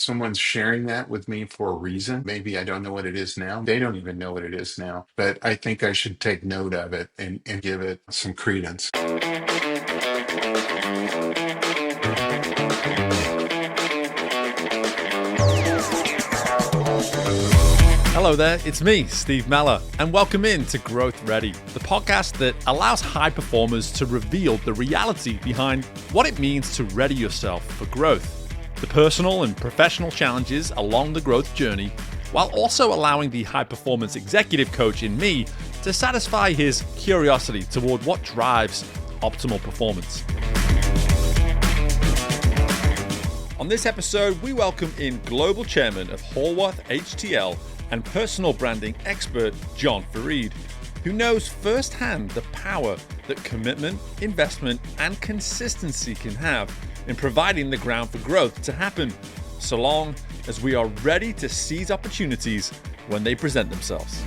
Someone's sharing that with me for a reason. Maybe I don't know what it is now. They don't even know what it is now. But I think I should take note of it and give it some credence. Hello there, it's me, Steve Mellor, and welcome in to GrowthReady, the podcast that allows high performers to reveal the reality behind what it means to ready yourself for growth, the personal and professional challenges along the growth journey, while also allowing the high performance executive coach in me to satisfy his curiosity toward what drives optimal performance. On this episode, we welcome in Global Chairman of Horwath HTL and personal branding expert John Fareed, who knows firsthand the power that commitment, investment, and consistency can have in providing the ground for growth to happen, so long as we are ready to seize opportunities when they present themselves.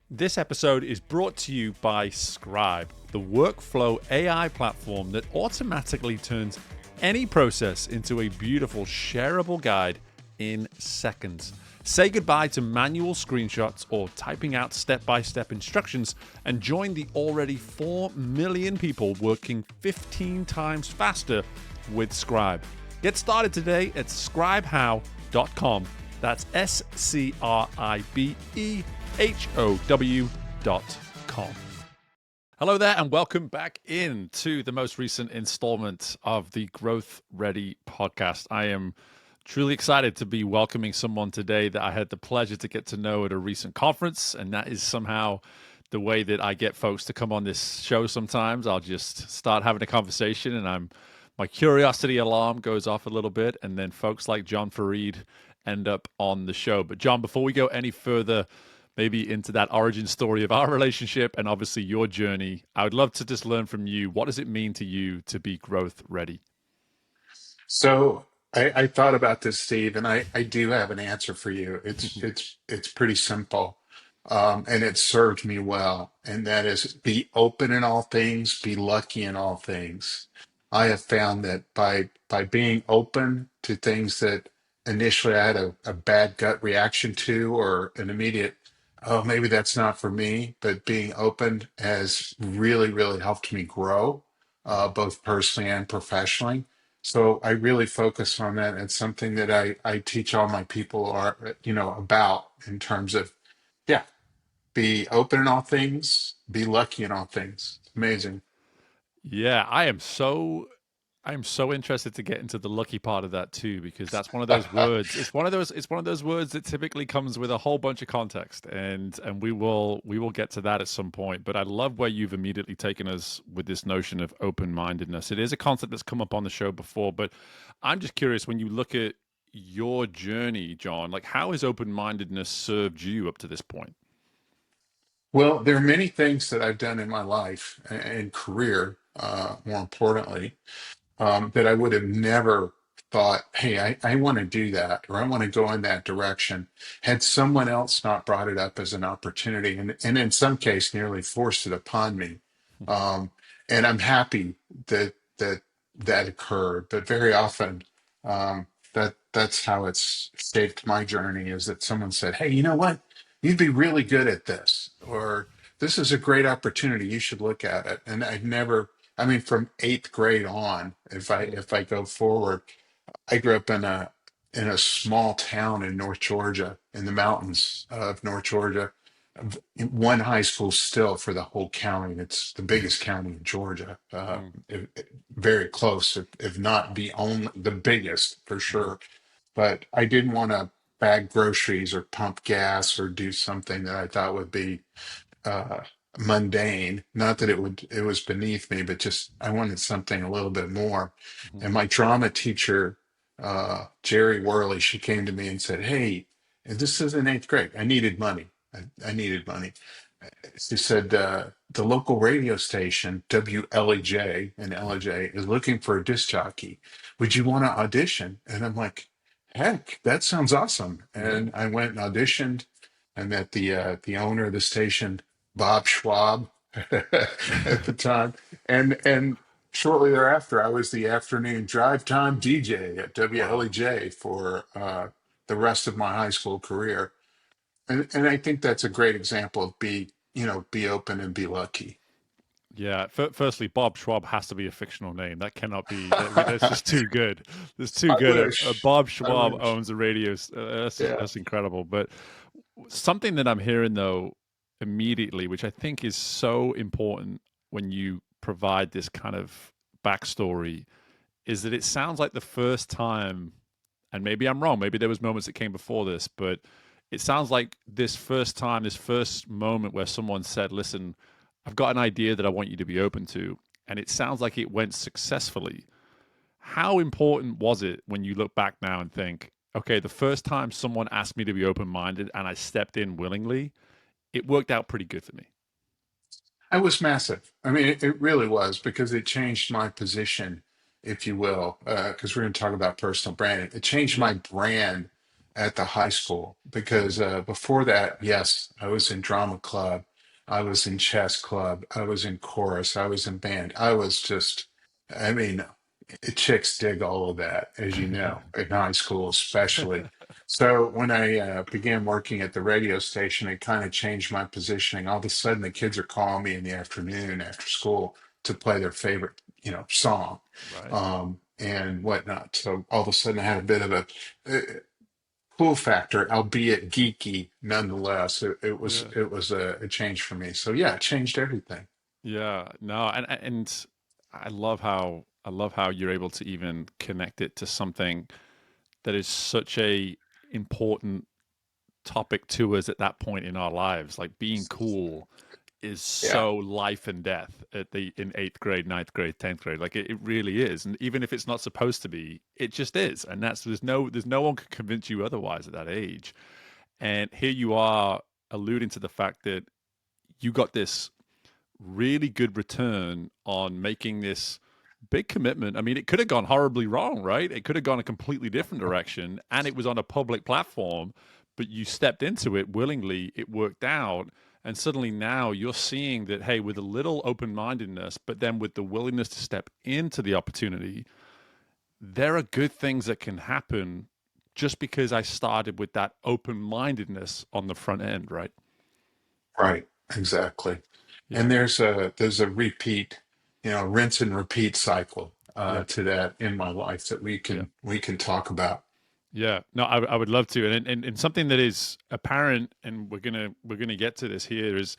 This episode is brought to you by Scribe, the workflow AI platform that automatically turns any process into a beautiful shareable guide in seconds. Say goodbye to manual screenshots or typing out step-by-step instructions and join the already 4 million people working 15 times faster with Scribe. Get started today at scribehow.com. That's scribehow.com. Hello there, and welcome back into the most recent installment of the Growth Ready podcast. I am truly excited to be welcoming someone today that I had the pleasure to get to know at a recent conference, and that is somehow the way that I get folks to come on this show sometimes. I'll just start having a conversation, and my curiosity alarm goes off a little bit, and then folks like John Fareed end up on the show. But John, before we go any further, maybe into that origin story of our relationship and obviously your journey, I would love to just learn from you. What does it mean to you to be growth ready? So I thought about this, Steve, and I do have an answer for you. It's pretty simple, and it served me well. And that is, be open in all things, be lucky in all things. I have found that by being open to things that initially I had a bad gut reaction to, or an immediate, oh, maybe that's not for me, but being open has really helped me grow, both personally and professionally. So I really focus on that. It's something that I teach all my people about, in terms of, yeah, be open in all things, be lucky in all things. Amazing. Yeah, I am so interested to get into the lucky part of that too, because that's one of those words. It's one of those words that typically comes with a whole bunch of context, and we will get to that at some point. But I love where you've immediately taken us with this notion of open-mindedness. It is a concept that's come up on the show before, but I'm just curious, when you look at your journey, John, like, how has open-mindedness served you up to this point? Well, there are many things that I've done in my life and career, more importantly, that I would have never thought, hey, I want to do that, or I want to go in that direction, had someone else not brought it up as an opportunity, and in some case nearly forced it upon me. Um, and I'm happy that occurred, but very often, that's how it's shaped my journey, is that someone said, hey, you know what? You'd be really good at this, or this is a great opportunity. You should look at it. And I've never, I mean, from eighth grade on, if I go forward, I grew up in a small town in North Georgia, in the mountains of North Georgia. One high school still for the whole county. It's the biggest county in Georgia, very close, if not the biggest for sure. But I didn't want to bag groceries or pump gas or do something that I thought would be uh, mundane. Not that it was beneath me, but just I wanted something a little bit more. Mhm. And my drama teacher, Jerry Worley, she came to me and said, "Hey, and this is in eighth grade. I needed money. I needed money." She said, "The local radio station, WLEJ in LJ, is looking for a disc jockey. Would you want to audition?" And I'm like, "Heck, that sounds awesome." Yeah. And I went and auditioned. I met the owner of the station, Bob Schwab, at the time, and shortly thereafter, I was the afternoon drive time DJ at Wow. WLEJ for the rest of my high school career. And I think that's a great example of be open and be lucky. Yeah. Firstly, Bob Schwab has to be a fictional name. That cannot be. That's just too good. That's too I good. wish. Bob I Schwab wish. owns a radio. Yeah. That's incredible. But something that I'm hearing though immediately, which I think is so important when you provide this kind of backstory, is that it sounds like the first time, and maybe I'm wrong, maybe there was moments that came before this, but it sounds like this first time, this first moment where someone said, listen, I've got an idea that I want you to be open to, and it sounds like it went successfully. How important was it when you look back now and think, okay, the first time someone asked me to be open minded and I stepped in willingly, it worked out pretty good for me? It was massive. I mean, it really was because it changed my position, if you will, because we're going to talk about personal branding. It changed Yeah. my brand at the high school because before that, yes, I was in drama club, I was in chess club, I was in chorus, I was in band. I was just, I mean, chicks dig all of that, as you know, in high school especially. So when I began working at the radio station, it kind of changed my positioning. All of a sudden, the kids are calling me in the afternoon after school to play their favorite, song, Right. and whatnot. So all of a sudden, I had a bit of a cool factor, albeit geeky, nonetheless. It was Yeah. it was a change for me. So yeah, it changed everything. Yeah, no, and I love how you're able to even connect it to something that is such a important topic to us at that point in our lives. Like being cool is Yeah, so life and death at the in eighth grade, ninth grade, 10th grade. Like it really is. And even if it's not supposed to be, it just is. And that's there's no one can convince you otherwise at that age. And here you are alluding to the fact that you got this really good return on making this big commitment. I mean, it could have gone horribly wrong, right? It could have gone a completely different direction, and it was on a public platform, but you stepped into it willingly. It worked out. And suddenly now you're seeing that, hey, with a little open mindedness, but then with the willingness to step into the opportunity, there are good things that can happen just because I started with that open mindedness on the front end, right? right, exactly. Yeah. And there's a repeat, rinse and repeat cycle Yeah. to that in my life that we Yeah. can talk about. Yeah, no, I would love to, and something that is apparent, and we're gonna get to this here is,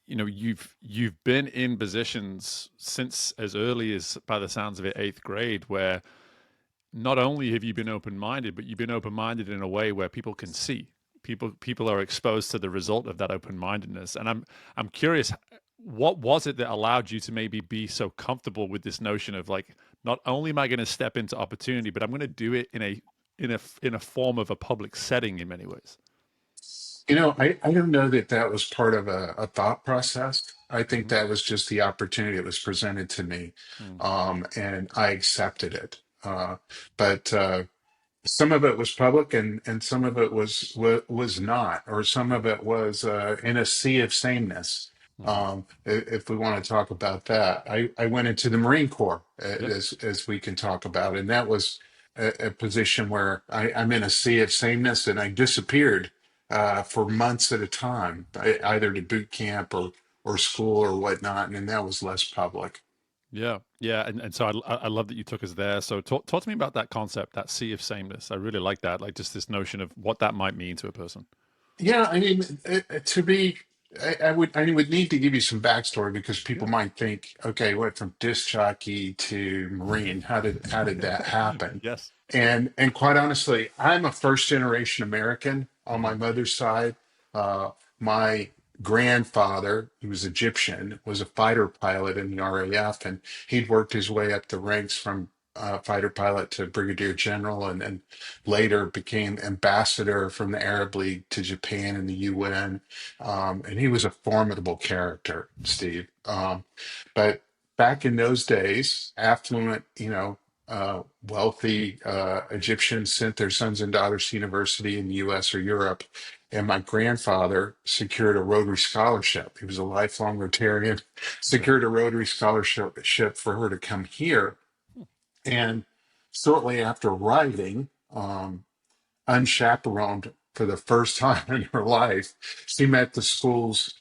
you've been in positions since as early as, by the sounds of it, eighth grade, where not only have you been open minded, but you've been open minded in a way where people can see, people are exposed to the result of that open mindedness, and I'm curious, what was it that allowed you to maybe be so comfortable with this notion of like, not only am I going to step into opportunity, but I'm going to do it in a form of a public setting in many ways. I don't know that that was part of a thought process. I think Hmm. that was just the opportunity that was presented to me, Mm. and I accepted it. But some of it was public, and some of it was not, or some of it was in a sea of sameness. Hmm. If we want to talk about that, I went into the Marine Corps, Yeah. as we can talk about, and that was a position where I'm in a sea of sameness, and I disappeared for months at a time, either to boot camp or school or whatnot, and that was less public. Yeah, yeah, and so I love that you took us there. So talk to me about that concept, that sea of sameness. I really like that, like just this notion of what that might mean to a person. Yeah, I mean, to be, I would need to give you some backstory because Yeah. people might think, okay, went from disc jockey to Marine. How did that happen? Yes. And quite honestly, I'm a first generation American on my Hmm. mother's side. My grandfather, who was Egyptian, was a fighter pilot in the RAF, and he'd worked his way up the ranks from fighter pilot to brigadier general, and then later became ambassador from the Arab League to Japan and the UN. And he was a formidable character, Steve. But back in those days, affluent, wealthy Egyptians sent their sons and daughters to university in the US or Europe. and my grandfather secured a Rotary scholarship. He was a lifelong Rotarian, Yeah. secured a Rotary scholarship for her to come here. And shortly after arriving, unchaperoned for the first time in her life, she met the school's,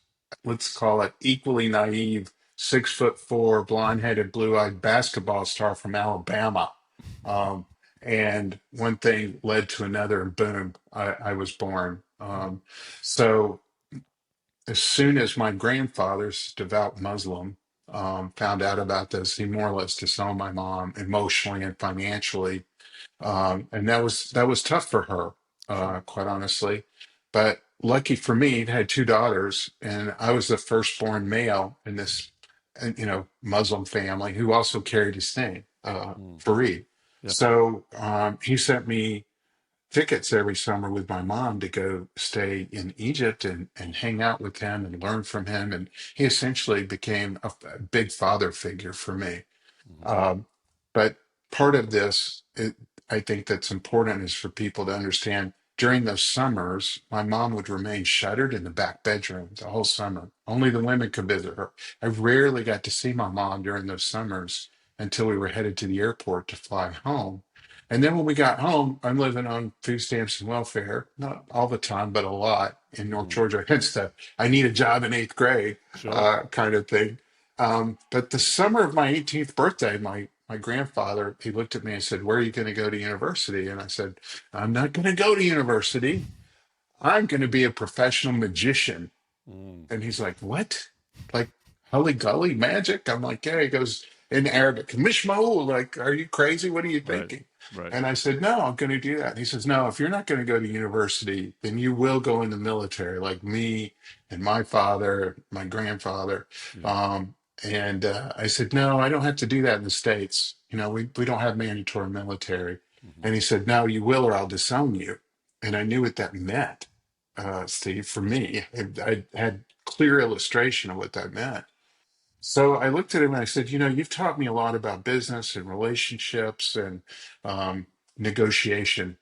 let's call it, equally naive 6'4", blonde-headed, blue-eyed basketball star from Alabama. Um, and one thing led to another, and boom, I was born. So as soon as my grandfather's devout Muslim found out about this, he more or less disowned my mom emotionally and financially, and that was tough for her, Sure. quite honestly. But lucky for me, he had two daughters, and I was the firstborn male in this, Muslim family who also carried his name, Mm. Fareed. Yeah. So he sent me tickets every summer with my mom to go stay in Egypt and hang out with him and learn from him. And he essentially became a big father figure for me. Mm. Um, but part of this, I think that's important is for people to understand during those summers, my mom would remain shuttered in the back bedroom the whole summer. Only the women could visit her. I rarely got to see my mom during those summers until we were headed to the airport to fly home. And then when we got home, I'm living on food stamps and welfare, not all the time, but a lot in North Mm. Georgia. Hence the I need a job in eighth grade Sure. kind of thing. But the summer of my 18th birthday, my grandfather, he looked at me and said, "Where are you going to go to university?" And I said, "I'm not going to go to university. I'm going to be a professional magician." Mm. And he's like, "What? Like Hully Gully magic?" I'm like, "Yeah." He goes in Arabic, Mishmaul, like, "Are you crazy? What are you Right. thinking?" Right. And I said, "No, I'm going to do that." And he says, "No, if you're not going to go to university, then you will go in the military, like me and my father, my grandfather." Yeah. Um, and I said, "No, I don't have to do that in the States. We don't have mandatory military." Mm-hmm. And he said, "No, you will, or I'll disown you." And I knew what that meant, Steve, for me. I had clear illustration of what that meant. So I looked at him and I said, "You've taught me a lot about business and relationships and um, negotiation.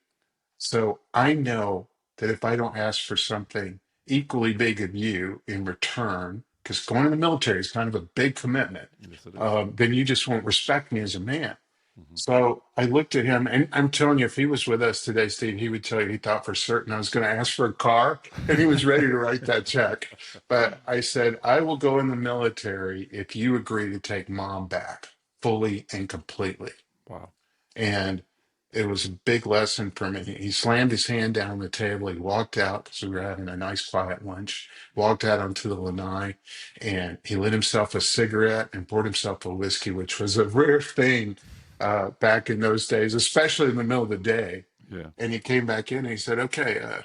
So I know that if I don't ask for something equally big of you in return, because going in the military is kind of a big commitment, Yes, it is. then you just won't respect me as a man." Mm-hmm. So I looked at him, and I'm telling you, if he was with us today, Steve, he would tell you he thought for certain I was going to ask for a car, and he was ready to write that check. But I said, "I will go in the military if you agree to take mom back fully and completely." Wow. And it was a big lesson for me. He slammed his hand down on the table. He walked out because we were having a nice quiet lunch, walked out onto the lanai, and he lit himself a cigarette and poured himself a whiskey, which was a rare thing back in those days, especially in the middle of the day. Yeah. And he came back in and he said, "Okay,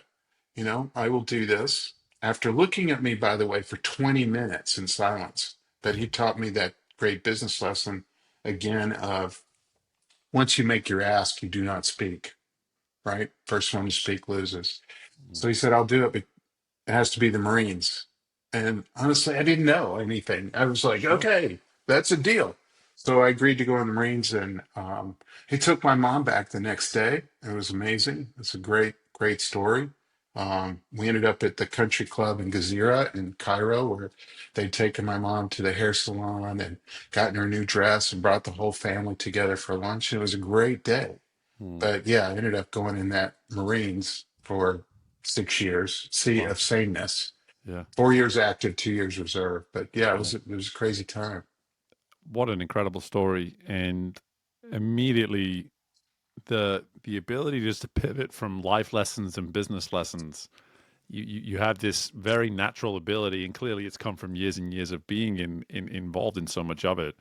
I will do this." After looking at me, by the way, for 20 minutes in silence, but he taught me that great business lesson again of once you make your ask, you do not speak, right? First one to speak loses. Mm. So he said, "I'll do it, but it has to be the Marines." And honestly, I didn't know anything. I was like, Sure. "Okay, that's a deal." So I agreed to go in the Marines, and he took my mom back the next day. It was amazing. It's a great, great story. We ended up at the country club in 𝘕𝘶𝘵 in Cairo, where they'd taken my mom to the hair salon and gotten her new dress and brought the whole family together for lunch. It was a great day. Mm. But yeah, I ended up going in that Marines for 6 years, sea Wow. of sameness. Yeah. 4 years active, 2 years reserve. But yeah, it Yeah. was it was a crazy time. What an incredible story. And immediately the ability just to pivot from life lessons and business lessons. You have this very natural ability, and clearly it's come from years and years of being involved in so much of it.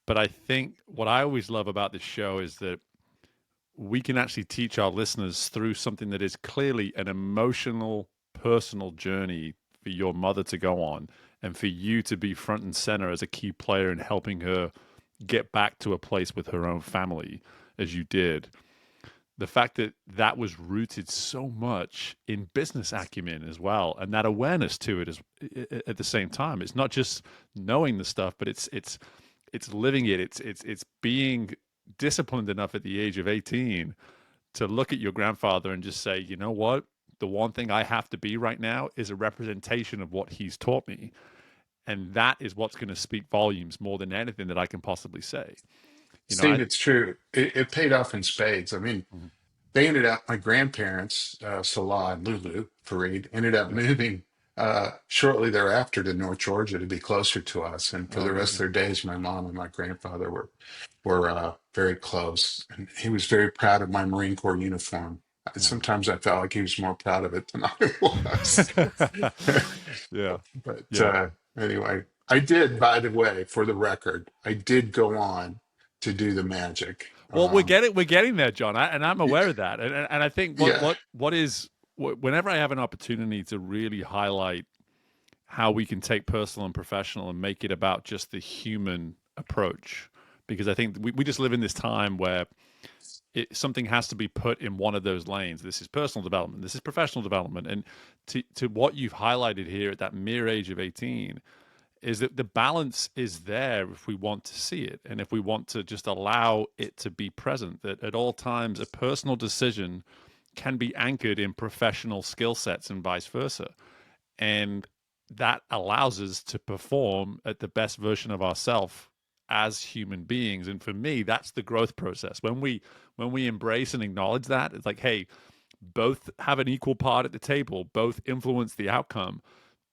But I think what I always love about this show is that we can actually teach our listeners through something that is clearly an emotional, personal journey for your mother to go on and for you to be front and center as a key player in helping her get back to a place with her own family as you did. The fact that that was rooted so much in business acumen as well, and that awareness to it is at the same time. It's not just knowing the stuff, but it's living it. It's being disciplined enough at the age of 18 to look at your grandfather and just say, you know what? the one thing I have to be right now is a representation of what he's taught me. And that is what's going to speak volumes more than anything that I can possibly say. You know, Steve, it's true. It paid off in spades. I mean, Mhm. they ended up, my grandparents, Salah and Lulu Fareed, ended up Yeah. moving shortly thereafter to North Georgia to be closer to us. And for Oh, the rest of really? their days, my mom and my grandfather were very close. And he was very proud of my Marine Corps uniform. Mhm. Sometimes I felt like he was more proud of it than I was. Yeah. But Yeah. anyway, I did, by the way, for the record, I did go on to do the magic. Well, we're getting there, John, and I'm Y- aware of that. And I think yeah, what is whenever I have an opportunity to really highlight how we can take personal and professional and make it about just the human approach, because I think we just live in this time where something has to be put in one of those lanes. This is personal development. This is professional development. And to what you've highlighted here at that mere age of 18 is that the balance is there if we want to see it. And if we want to just allow it to be present, that at all times, a personal decision can be anchored in professional skill sets and vice versa. And that allows us to perform at the best version of ourselves as human beings. And for me, that's the growth process. When we embrace and acknowledge that, it's like, hey, both have an equal part at the table, both influence the outcome.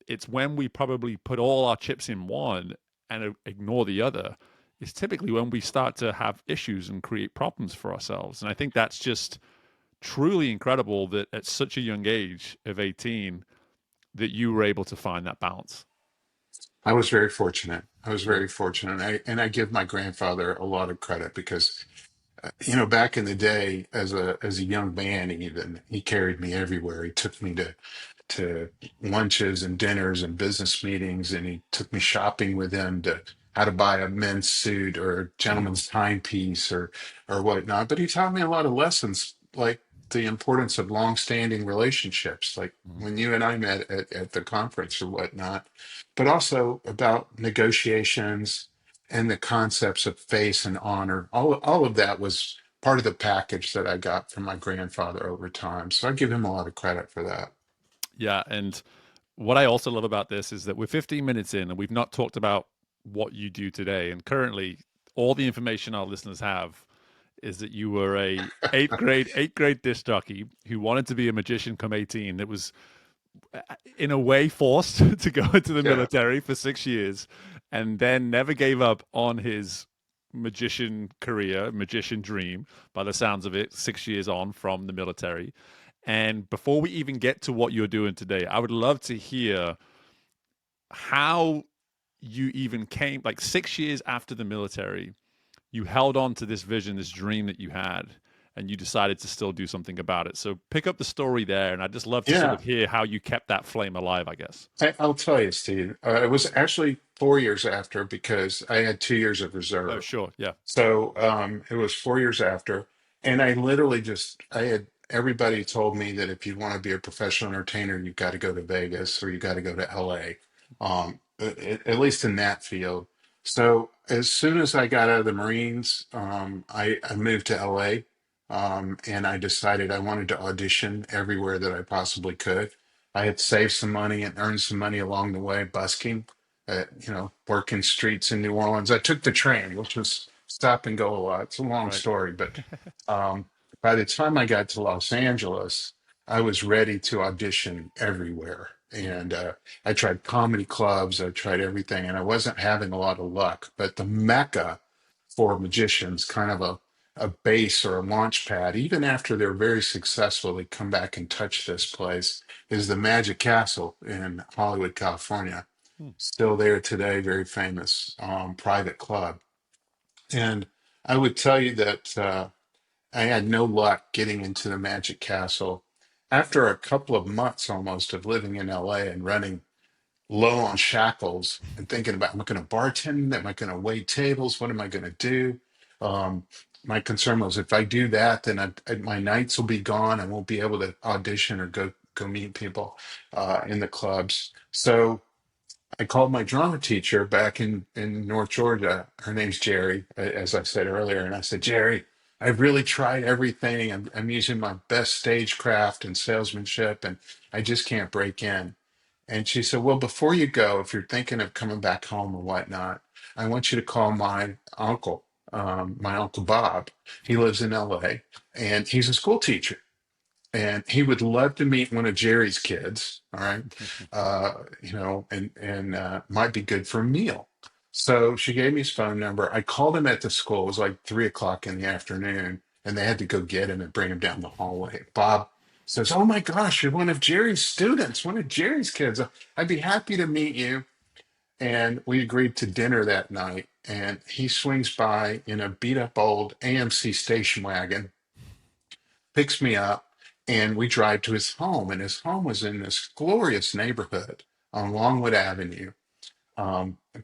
It's when we probably put all our chips in one and ignore the other, is typically when we start to have issues and create problems for ourselves. And I think that's just truly incredible that at such a young age of 18 that you were able to find that balance. I was very fortunate. I was Yeah. very fortunate. And I give my grandfather a lot of credit because back in the day, as a young man, even he carried me everywhere. He took me to lunches and dinners and business meetings, and he took me shopping with him to how to buy a men's suit or a gentleman's timepiece or whatnot. But he taught me a lot of lessons, like the importance of long-standing relationships, like Mhm. when you and I met at the conference or whatnot, but also about negotiations and the concepts of face and honor. All of that was part of the package that I got from my grandfather over time. So I give him a lot of credit for that. Yeah. And what I also love about this is that we're 15 minutes in and we've not talked about what you do today. And currently, all the information our listeners have is that you were a eighth grade disc jockey who wanted to be a magician come 18. That was in a way forced to go into the Yeah. military for 6 years, and then never gave up on his magician career, magician dream. By the sounds of it, 6 years on from the military. And before we even get to what you're doing today, I would love to hear how you even came, like 6 years after the military, you held on to this vision, this dream that you had, and you decided to still do something about it. So pick up the story there, and I'd just love to sort Yeah. of hear how you kept that flame alive, I guess. I'll tell you, Steve. It was actually 4 years after because I had 2 years of Oh, reserve. sure. Yeah. So it was 4 years after. And I literally I had everybody told me that if you want to be a professional entertainer, you've got to go to Vegas or you got to go to LA, at least in that field. So as soon as I got out of the Marines, I moved to LA, and I decided I wanted to audition everywhere that I possibly could. I had saved some money and earned some money along the way, busking, working streets in New Orleans. I took the train, which was stop and go a lot. It's a long Right. story, but um, by the time I got to Los Angeles, I was ready to audition everywhere. Mhm. And I tried comedy clubs, I tried everything, and I wasn't having a lot of luck. But the Mecca for magicians, kind of a base or a launch pad, even after they're very successful, they come back and touch this place, is the Magic Castle in Hollywood, California. Hmm. Still there today, very famous private club. And I would tell you that I had no luck getting into the Magic Castle. After a couple of months almost of living in LA and running low on shackles and thinking about, am I going to bartend? Am I going to wait tables? What am I going to do? Um, my concern was if I do that, then my nights will be gone. I won't be able to audition or go meet people in the clubs. So I called my drama teacher back in North Georgia. Her name's Jerry, as I said earlier. And I said, Jerry, I've really tried everything. I'm using my best stagecraft and salesmanship, and I just can't break in. And she said, well, before you go, if you're thinking of coming back home or whatnot, I want you to call my uncle Bob. He lives in LA, and he's a school teacher, and he would love to meet one of Jerry's kids. All right, and might be good for a meal. So she gave me his phone number. I called him at the school. It was like 3 o'clock in the afternoon, and they had to go get him and bring him down the hallway. Bob says, "Oh my gosh, you're one of Jerry's students, one of Jerry's kids. I'd be happy to meet you." And we agreed to dinner that night. And he swings by in a beat up old AMC station wagon, picks me up, and we drive to his home. And his home was in this glorious neighborhood on Longwood Avenue.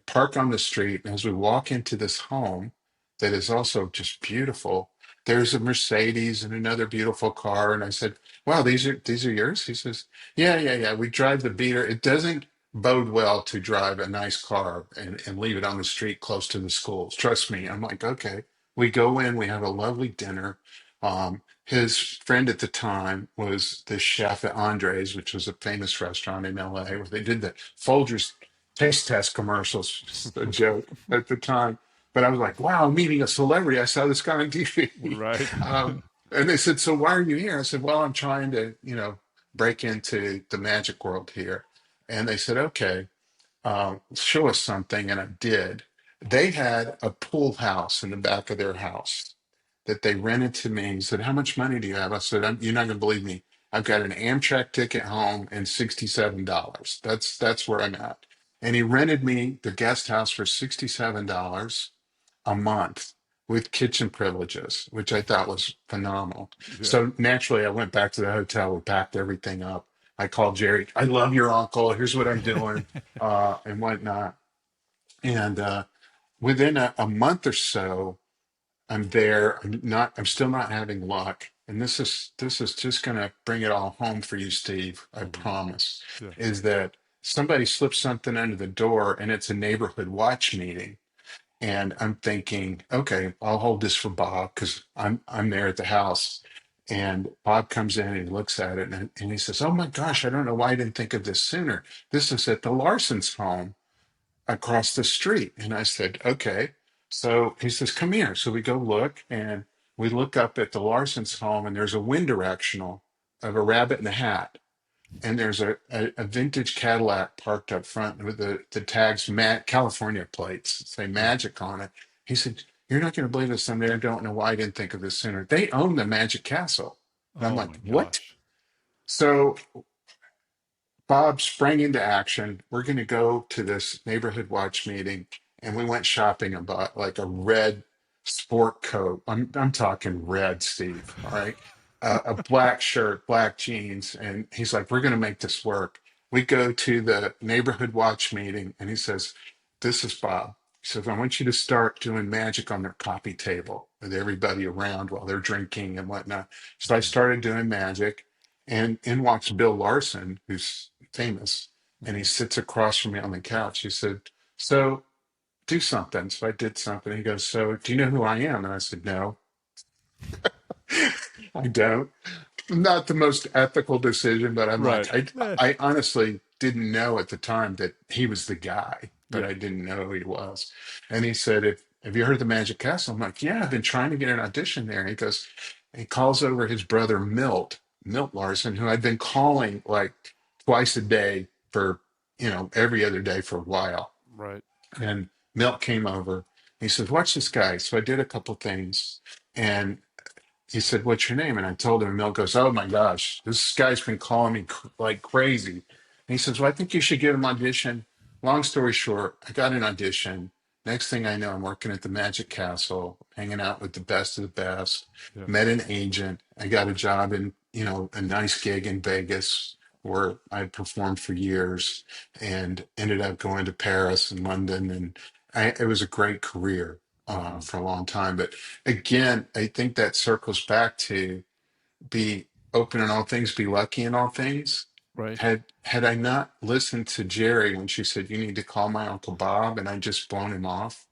Park on the street. And as we walk into this home that is also just beautiful, there's a Mercedes and another beautiful car. And I said, "Wow, these are yours?" He says, "Yeah, yeah, yeah. We drive the beater. It doesn't bode well to drive a nice car and leave it on the street close to the schools. Trust me." I'm like, "Okay." We go in, we have a lovely dinner. His friend at the time was the chef at Andre's, which was a famous restaurant in LA, where they did the Folgers taste test commercials, just a joke at the time. But I was like, wow, I'm meeting a celebrity. I saw this guy on TV. Right. And they said, so why are you here? I said, well, I'm trying to, break into the magic world here. And they said, okay, show us something. And I did. They had a pool house in the back of their house that they rented to me. He said, how much money do you have? I said, you're not going to believe me. I've got an Amtrak ticket home and $67. That's where I'm at. And he rented me the guest house for $67 a month with kitchen privileges, which I thought was phenomenal. Yeah. So naturally, I went back to the hotel. We packed everything up. I called Jerry. I love your uncle. Here's what I'm doing, and whatnot. And within a month or so, I'm there. I'm still not having luck. And this is just gonna bring it all home for you, Steve. I Hmm. promise. Yeah. Is that somebody slips something under the door and it's a neighborhood watch meeting. And I'm thinking, okay, I'll hold this for Bob because I'm there at the house. And Bob comes in and he looks at it and he says, oh my gosh, I don't know why I didn't think of this sooner. This is at the Larson's home across the street. And I said, okay. So he says, come here. So we go look and we look up at the Larson's home and there's a wind directional of a rabbit in a hat. And there's a vintage Cadillac parked up front with the tags California plates say magic on it. He said, you're not going to believe this. I'm there. I don't know why I didn't think of this sooner. They own the Magic Castle. And I'm Oh like, my what? gosh. So Bob sprang into action. We're going to go to this neighborhood watch meeting, and we went shopping and bought like a red sport coat. I'm talking red, Steve. All right, a black shirt, black jeans, and he's like, "We're going to make this work." We go to the neighborhood watch meeting, and he says, "This is Bob." He says, "I want you to start doing magic on their coffee table with everybody around while they're drinking and whatnot." So I Hmm. started doing magic, and in walks Bill Larson, who's famous, and he Hmm. sits across from me on the couch. He said, so do something. So I did something. He goes, so do you know who I am? And I said, no, I don't. Not the most ethical decision, but I'm Right. like, I, Eh. I honestly didn't know at the time that he was the guy, but Yeah. I didn't know who he was. And he said, have you heard of the Magic Castle? I'm like, yeah, I've been trying to get an audition there. And he calls over his brother Milt Larson, who I'd been calling like twice a day for, every other day for a while. Right. And Milt came over. He said, watch this guy. So I did a couple things. And he said, what's your name? And I told him, and Milt goes, oh my gosh, this guy's been calling me like crazy. And he says, well, I think you should give him an audition. Long story short, I got an audition. Next thing I know, I'm working at the Magic Castle, hanging out with the best of the best. Yeah. Met an agent. I got a job in, a nice gig in Vegas where I performed for years and ended up going to Paris and London. And it was a great career Hmm. for a long time. But again, I think that circles back to be open in all things, be lucky in all things. Right. Had I not listened to Jerry when she said you need to call my Uncle Bob and I just blown him off,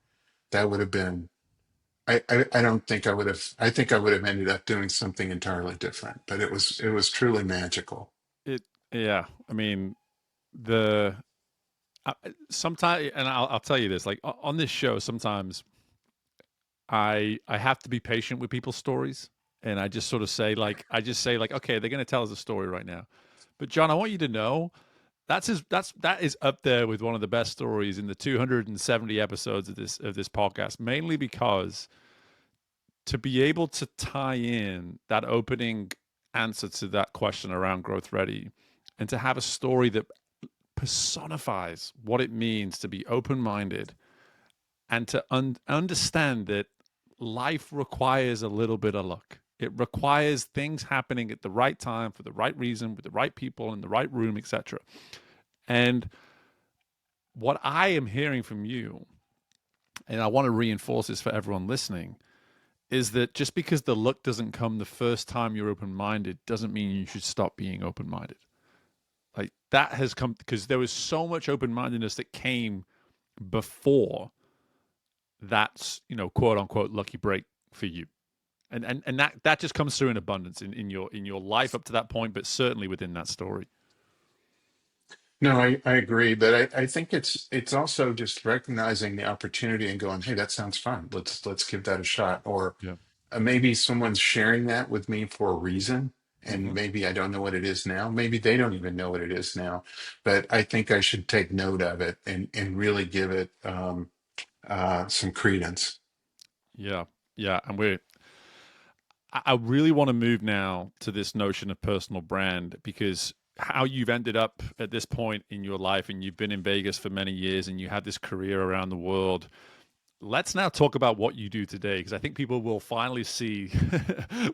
that would have been I don't think I would have. I think I would have ended up doing something entirely different. But it was truly magical. It, yeah. I mean, the sometimes, and I'll tell you this, like on this show, sometimes I have to be patient with people's stories, and I just sort of say like, okay, they're going to tell us a story right now, but John, I want you to know that is up there with one of the best stories in the 270 episodes of this podcast, mainly because to be able to tie in that opening answer to that question around growth ready and to have a story that personifies what it means to be open minded and to understand that life requires a little bit of luck. It requires things happening at the right time for the right reason with the right people in the right room, etc. And what I am hearing from you, and I want to reinforce this for everyone listening, is that just because the luck doesn't come the first time you're open minded doesn't mean you should stop being open minded. Like that has come because there was so much open mindedness that came before that's, quote unquote lucky break for you. And that just comes through in abundance in your life up to that point, but certainly within that story. No, I agree, but I think it's also just recognizing the opportunity and going, hey, that sounds fun. Let's give that a shot. Or Yeah. maybe someone's sharing that with me for a reason, and Mm-hmm. maybe I don't know what it is now. Maybe they don't even know what it is now. But I think I should take note of it and really give it some credence. Yeah. Yeah. And I really want to move now to this notion of personal brand because how you've ended up at this point in your life and you've been in Vegas for many years and you had this career around the world. Let's now talk about what you do today because I think people will finally see,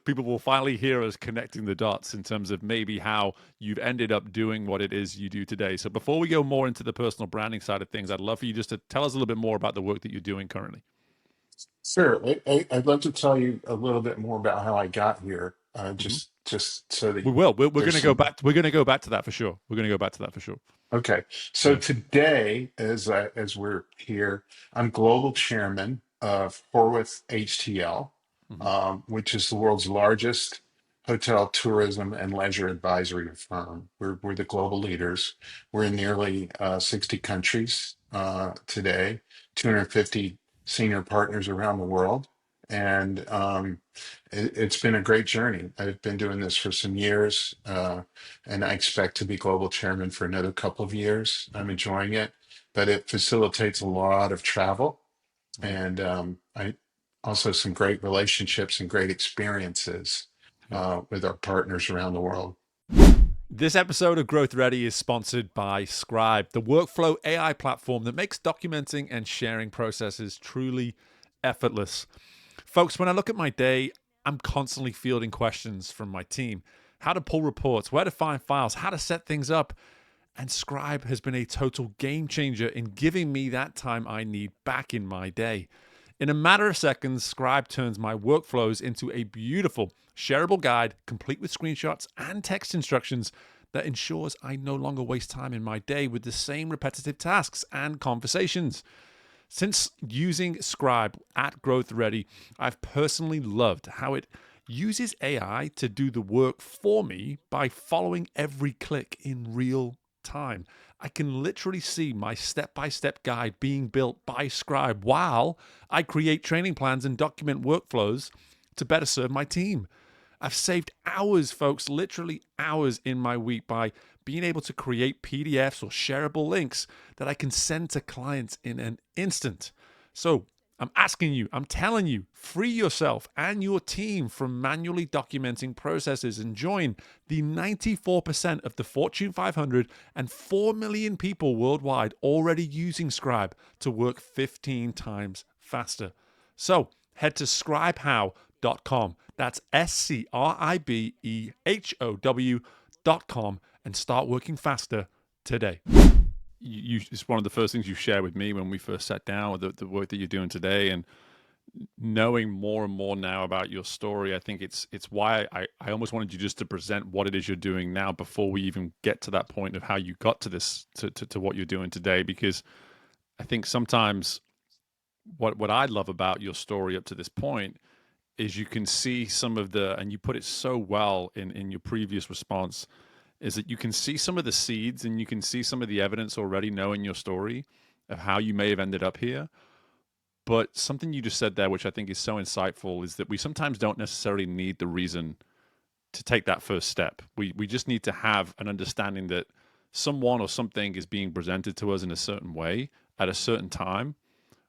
people will finally hear us connecting the dots in terms of maybe how you've ended up doing what it is you do today. So before we go more into the personal branding side of things, I'd love for you just to tell us a little bit more about the work that you're doing currently. Sure. I'd love to tell you a little bit more about how I got here, Mm-hmm. just so that We will. We're going there's to go some. back. We're going to go back to that for sure. We're going to go back to that for sure. Okay. So Yeah. today, as we're here, I'm global chairman of Horwath HTL, Mm-hmm. which is the world's largest hotel tourism and leisure advisory firm. We're the global leaders. We're in nearly 60 countries today, 250 senior partners around the world. And it's been a great journey. I've been doing this for some years. And I expect to be global chairman for another couple of years. I'm Mm-hmm. enjoying it, but it facilitates a lot of travel Yeah. and I also some great relationships and great experiences Yeah. with our partners around the world. This episode of Growth Ready is sponsored by Scribe, the workflow AI platform that makes documenting and sharing processes truly effortless. Folks, when I look at my day, I'm constantly fielding questions from my team: how to pull reports, where to find files, how to set things up. And Scribe has been a total game changer in giving me that time I need back in my day. In a matter of seconds, Scribe turns my workflows into a beautiful, shareable guide complete with screenshots and text instructions that ensures I no longer waste time in my day with the same repetitive tasks and conversations. Since using Scribe at Growth Ready, I've personally loved how it uses AI to do the work for me by following every click in real time. I can literally see my step by step guide being built by Scribe while I create training plans and document workflows to better serve my team. I've saved hours, folks, literally hours in my week by being able to create PDFs or shareable links that I can send to clients in an instant. So I'm asking you, I'm telling you, free yourself and your team from manually documenting processes and join the 94% of the Fortune 500 and 4 million people worldwide already using Scribe to work 15 times faster. So head to scribehow.com. That's SCRIBEHOW.com and start working faster today. It's one of the first things you shared with me when we first sat down with the work that you're doing today, and knowing more and more now about your story, I think it's why I almost wanted you just to present what it is you're doing now before we even get to that point of how you got to this to what you're doing today, because I think sometimes what I love about your story up to this point is you can see some of the, and you put it so well in your previous response, is that you can see some of the seeds and you can see some of the evidence already knowing your story of how you may have ended up here. But something you just said there, which I think is so insightful, is that we sometimes don't necessarily need the reason to take that first step. We just need to have an understanding that someone or something is being presented to us in a certain way at a certain time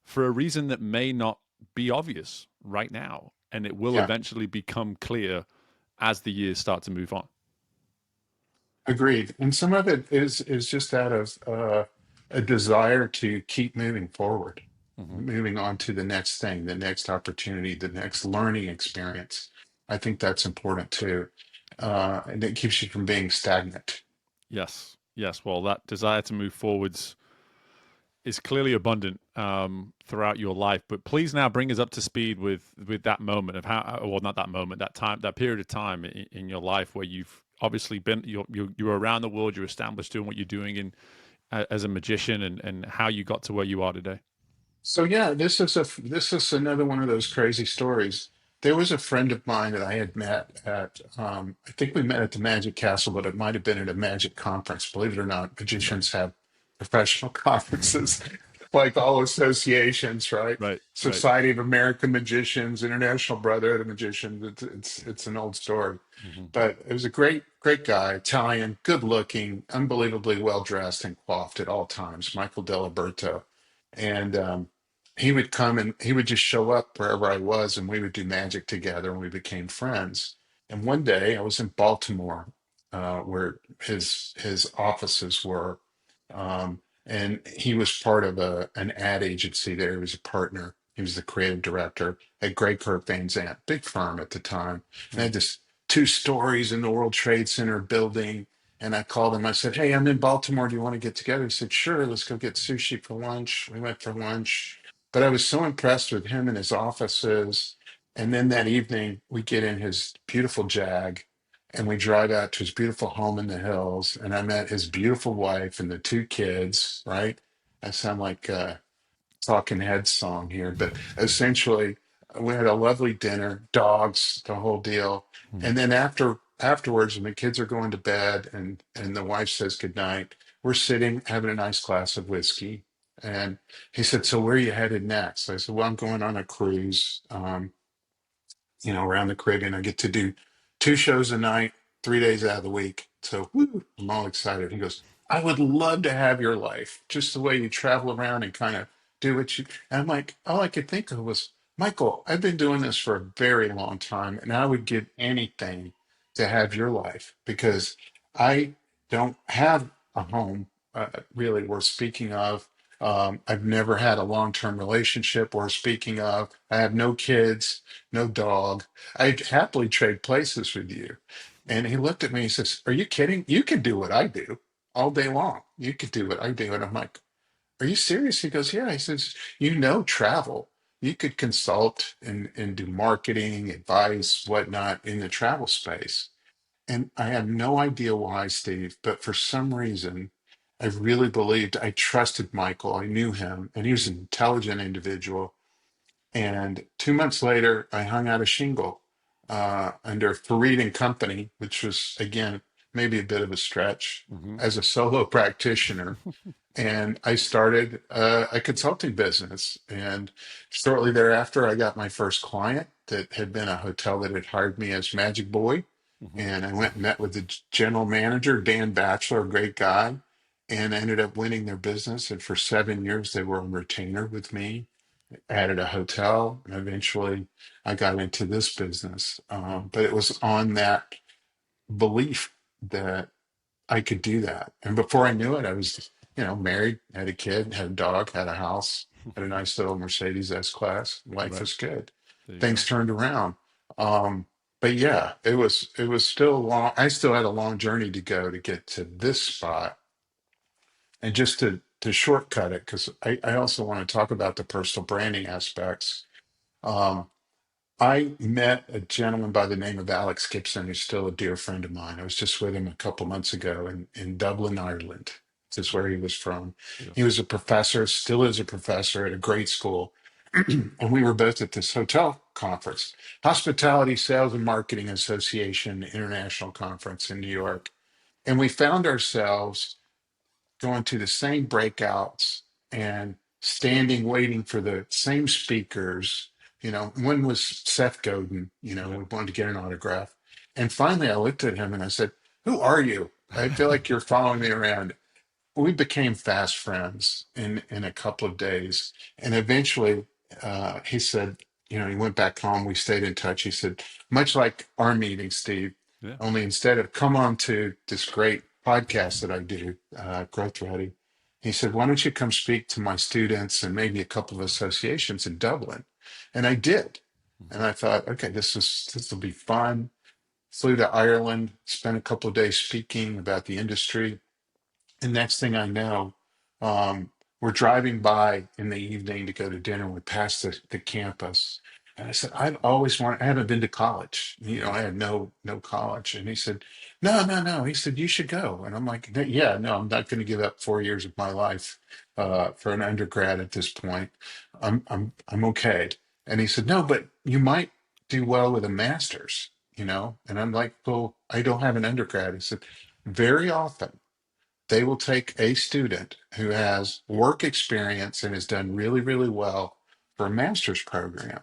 for a reason that may not be obvious right now. And it will Yeah, eventually become clear as the years start to move on. agreed. And some of it is just out of a desire to keep moving forward, Mm-hmm. moving on to the next thing, the next opportunity, the next learning experience. I think that's important too. And it keeps you from being stagnant. Yes. Yes. Well, that desire to move forwards is clearly abundant throughout your life. But please now bring us up to speed with that moment of how, well, not that moment, that time, that period of time in your life where you've obviously been, you're around the world, you're established doing what you're doing in as a magician, and how you got to where you are today. So yeah, this is another one of those crazy stories. There was a friend of mine that I had met at I think we met at the Magic Castle, but it might have been at a magic conference. Believe it or not, magicians have professional conferences, like all associations, right? Right. Right. Society of American Magicians, International Brotherhood of Magicians. It's an old story, Mm-hmm. but it was a great guy, Italian, good looking, unbelievably well dressed and coiffed at all times. Michael Delaberto, and he would come and he would just show up wherever I was, and we would do magic together, and we became friends. And one day I was in Baltimore, where his offices were, and he was part of an ad agency there. He was a partner. He was the creative director at Grey Coat Van Zandt, big firm at the time. And they Mm-hmm. had this 2 stories in the World Trade Center building. And I called him. I said, "Hey, I'm in Baltimore. Do you want to get together?" He said, "Sure. Let's go get sushi for lunch." We went for lunch. But I was so impressed with him and his offices. And then that evening, we get in his beautiful Jag and we drive out to his beautiful home in the hills. And I met his beautiful wife and the 2 kids, right? I sound like Talking Heads song here, but essentially we had a lovely dinner, dogs, the whole deal. Mm-hmm. And then afterwards, when the kids are going to bed and the wife says goodnight, we're sitting having a nice glass of whiskey. And he said, "So where are you headed next?" I said, "Well, I'm going on a cruise. Around the Caribbean. I get to do 2 shows a night, 3 days out of the week. So woo, I'm all excited." He goes, "I would love to have your life, just the way you travel around and kind of do what you." And I'm like, all I could think of was, "Michael, I've been doing this for a very long time, and I would give anything to have your life because I don't have a home really worth speaking of. I've never had a long-term relationship worth speaking of. I have no kids, no dog. I'd happily trade places with you." And he looked at me, he says, "Are you kidding? You could do what I do all day long. You could do what I do." And I'm like, "Are you serious?" He goes, "Yeah." He says, "Travel. You could consult and do marketing, advice, whatnot in the travel space." And I have no idea why, Steve, but for some reason, I really believed I trusted Michael. I knew him, and he was an intelligent individual. And 2 months later, I hung out a shingle under Fareed and Company, which was, again, maybe a bit of a stretch Mm-hmm. as a solo practitioner. And I started a consulting business. And shortly thereafter, I got my first client that had been a hotel that had hired me as Magic Boy. Mm-hmm. And I went and met with the general manager, Dan Batchelor, a great guy, and I ended up winning their business. And for 7 years, they were on retainer with me, added a hotel, and eventually I got into this business. But it was on that belief that I could do that. And before I knew it, I was, married, had a kid, had a dog, had a house, had a nice little Mercedes S class. Life Right. was good. There you Things go. turned around. But yeah, it was still long. I still had a long journey to go to get to this spot. And just to shortcut it, because I also want to talk about the personal branding aspects. Um, I met a gentleman by the name of Alex Gibson, who's still a dear friend of mine. I was just with him a couple months ago in Dublin, Ireland. This is where he was from. He Beautiful. was a professor, still is a professor at a great school. and we were both at this hotel conference, Hospitality Sales and Marketing Association International Conference in New York. And we found ourselves going to the same breakouts and standing waiting for the same speakers. One was Seth Godin, Yeah. we wanted to get an autograph. And finally I looked at him and I said, "Who are you? I feel like you're following me around." We became fast friends in a couple of days, and eventually he said, he went back home. We stayed in touch. He said, "Much like our meeting, Steve, Yeah. only instead of come on to this great podcast that I do, Growth Ready," he said, "Why don't you come speak to my students and maybe a couple of associations in Dublin?" And I did. And Hmm. I thought, okay, this will be fun. Flew to Ireland, spent a couple of days speaking about the industry, and next thing I know, we're driving by in the evening to go to dinner. We passed the campus. And I said, I haven't been to college. Hmm. I had no college. And he said, "No, no, no." He said, "You should go." And I'm like, "Yeah, no, I'm not going to give up 4 years of my life for an undergrad at this point. I'm okay." And he said, "No, but you might do well with a master's." And I'm like, "Well, I don't have an undergrad." He said, "Very often they will take a student who has work experience and has done really, really well for a master's program."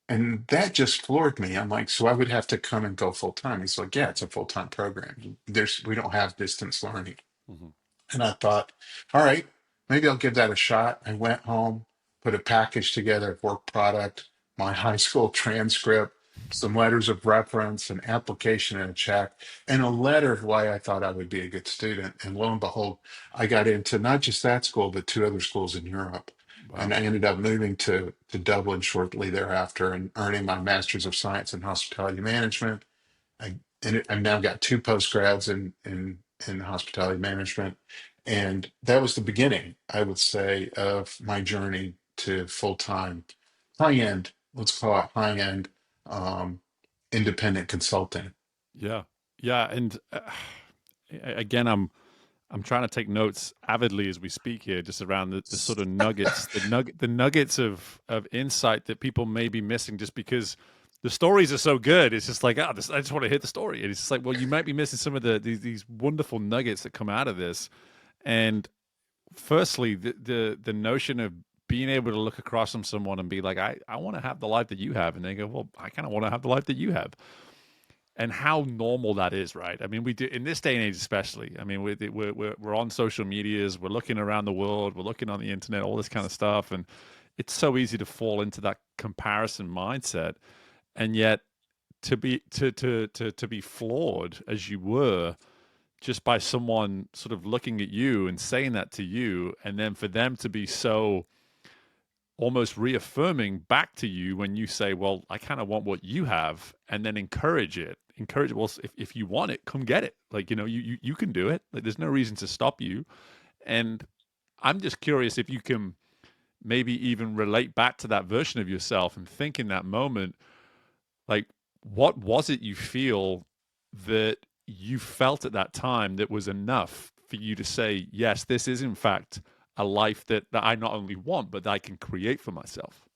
And that just floored me. I'm like, "So I would have to come and go full time?" He's like, "Yeah, it's a full time program. We don't have distance learning." Hmm. And I thought, all right, maybe I'll give that a shot. I went home, put a package together of work product, my high school transcript, some letters of reference, an application and a check, and a letter of why I thought I would be a good student. And lo and behold, I got into not just that school, but two other schools in Europe. And Wow. I ended up moving to Dublin shortly thereafter and earning my Master's of Science in Hospitality Management. I've now got two postgrads in hospitality management, and that was the beginning, I would say, of my journey to full time, high end. Let's call it high end um, independent consulting. Yeah. Yeah. And again, I'm trying to take notes avidly as we speak here, just around the sort of nuggets, the nuggets of insight that people may be missing, just because the stories are so good. It's just like, I just want to hit the story, and it's just like, well, you might be missing some of these wonderful nuggets that come out of this. And firstly, the notion of being able to look across from someone and be like, I want to have the life that you have, and they go, well, I kind of want to have the life that you have, and how normal that is, right? I mean, we do in this day and age, especially. I mean, we're on social medias, we're looking around the world, we're looking on the internet, all this kind of stuff, and it's so easy to fall into that comparison mindset. And yet, to be flawed as you were, just by someone sort of looking at you and saying that to you, and then for them to be so almost reaffirming back to you when you say, well, I kind of want what you have, and then encourage it. Well, if you want it, come get it. Like, you can do it. Like, there's no reason to stop you. And I'm just curious if you can maybe even relate back to that version of yourself and think in that moment, like, what was it you feel that you felt at that time that was enough for you to say, yes, this is in fact a life that I not only want, but that I can create for myself?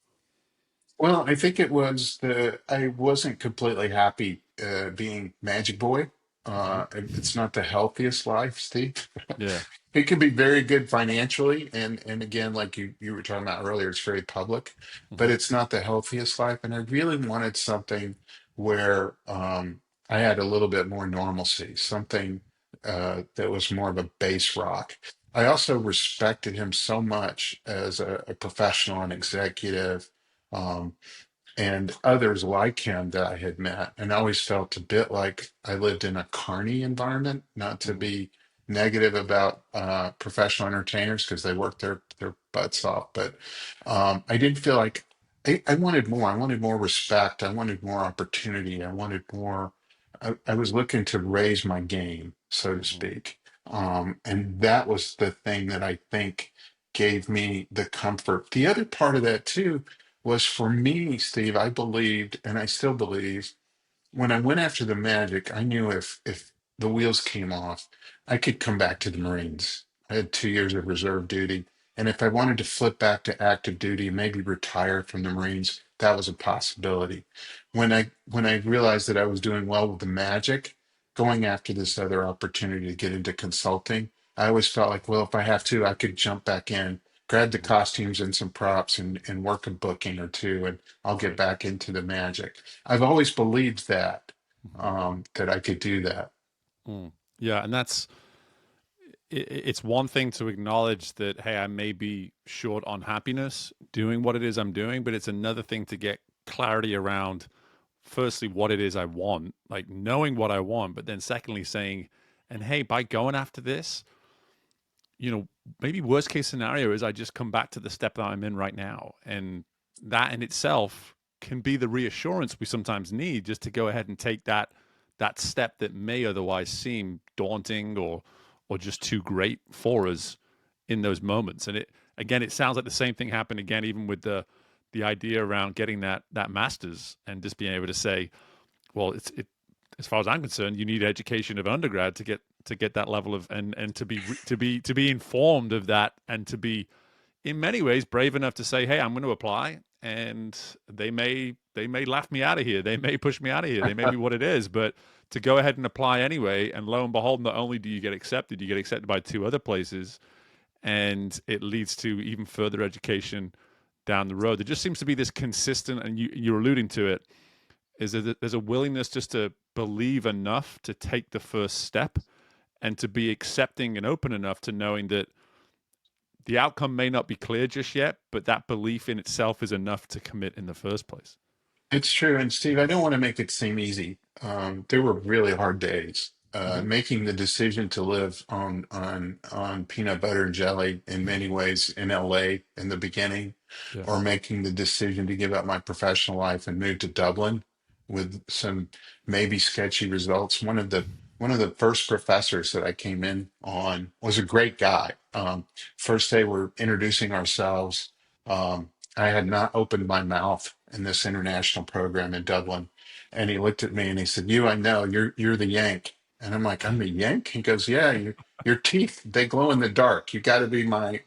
Well, I think it was I wasn't completely happy being Magic Boy. Hmm. It's not the healthiest life, Steve. Yeah. It can be very good financially, and again, like you were talking about earlier, it's very public, but Hmm. it's not the healthiest life. And I really wanted something where I had a little bit more normalcy, something that was more of a base rock. I also respected him so much as a professional and executive. Um, and others like him that I had met, and I always felt a bit like I lived in a carny environment. Not to Hmm. be negative about professional entertainers because they work their butts off, but I didn't feel like I wanted more. I wanted more respect. I wanted more opportunity. I wanted more. I was looking to raise my game, so to Hmm. speak, and that was the thing that I think gave me the comfort. The other part of that too was for me, Steve, I believed, and I still believe, when I went after the Magic, I knew if the wheels came off, I could come back to the Marines. I had 2 years of reserve duty. And if I wanted to flip back to active duty, maybe retire from the Marines, that was a possibility. When I realized that I was doing well with the magic, going after this other opportunity to get into consulting, I always felt like, well, if I have to, I could jump back in, grab the Mm-hmm. costumes and some props and work a booking or two, and I'll get Right. back into the magic. I've always believed that, Mm-hmm. that I could do that. Mm. Yeah, and it's one thing to acknowledge that, hey, I may be short on happiness doing what it is I'm doing, but it's another thing to get clarity around, firstly, what it is I want, like knowing what I want, but then secondly, saying, and hey, by going after this, maybe worst case scenario is I just come back to the step that I'm in right now. And that in itself can be the reassurance we sometimes need just to go ahead and take that step that may otherwise seem daunting or just too great for us in those moments. And it sounds like the same thing happened again, even with the idea around getting that master's and just being able to say, well, as far as I'm concerned, you need education of undergrad to get that level of and to be informed of that, and to be in many ways brave enough to say, hey, I'm going to apply, and they may laugh me out of here, they may push me out of here, they may be what it is, but to go ahead and apply anyway, and lo and behold, not only do you get accepted by two other places, and it leads to even further education down the road. There just seems to be this consistent, and you're alluding to it, is that there's a willingness just to believe enough to take the first step, and to be accepting and open enough to knowing that the outcome may not be clear just yet, but that belief in itself is enough to commit in the first place. It's true. And Steve, I don't want to make it seem easy. There were really hard days. Mm-hmm. Making the decision to live on peanut butter and jelly in many ways in LA in the beginning, Yeah. or making the decision to give up my professional life and move to Dublin with some maybe sketchy results. One of the first professors that I came in on was a great guy. First day we're introducing ourselves. I had not opened my mouth in this international program in Dublin. And he looked at me and he said, "You, I know, you're the Yank." And I'm like, "I'm the Yank?" He goes, "Yeah, your teeth, they glow in the dark. You got to be my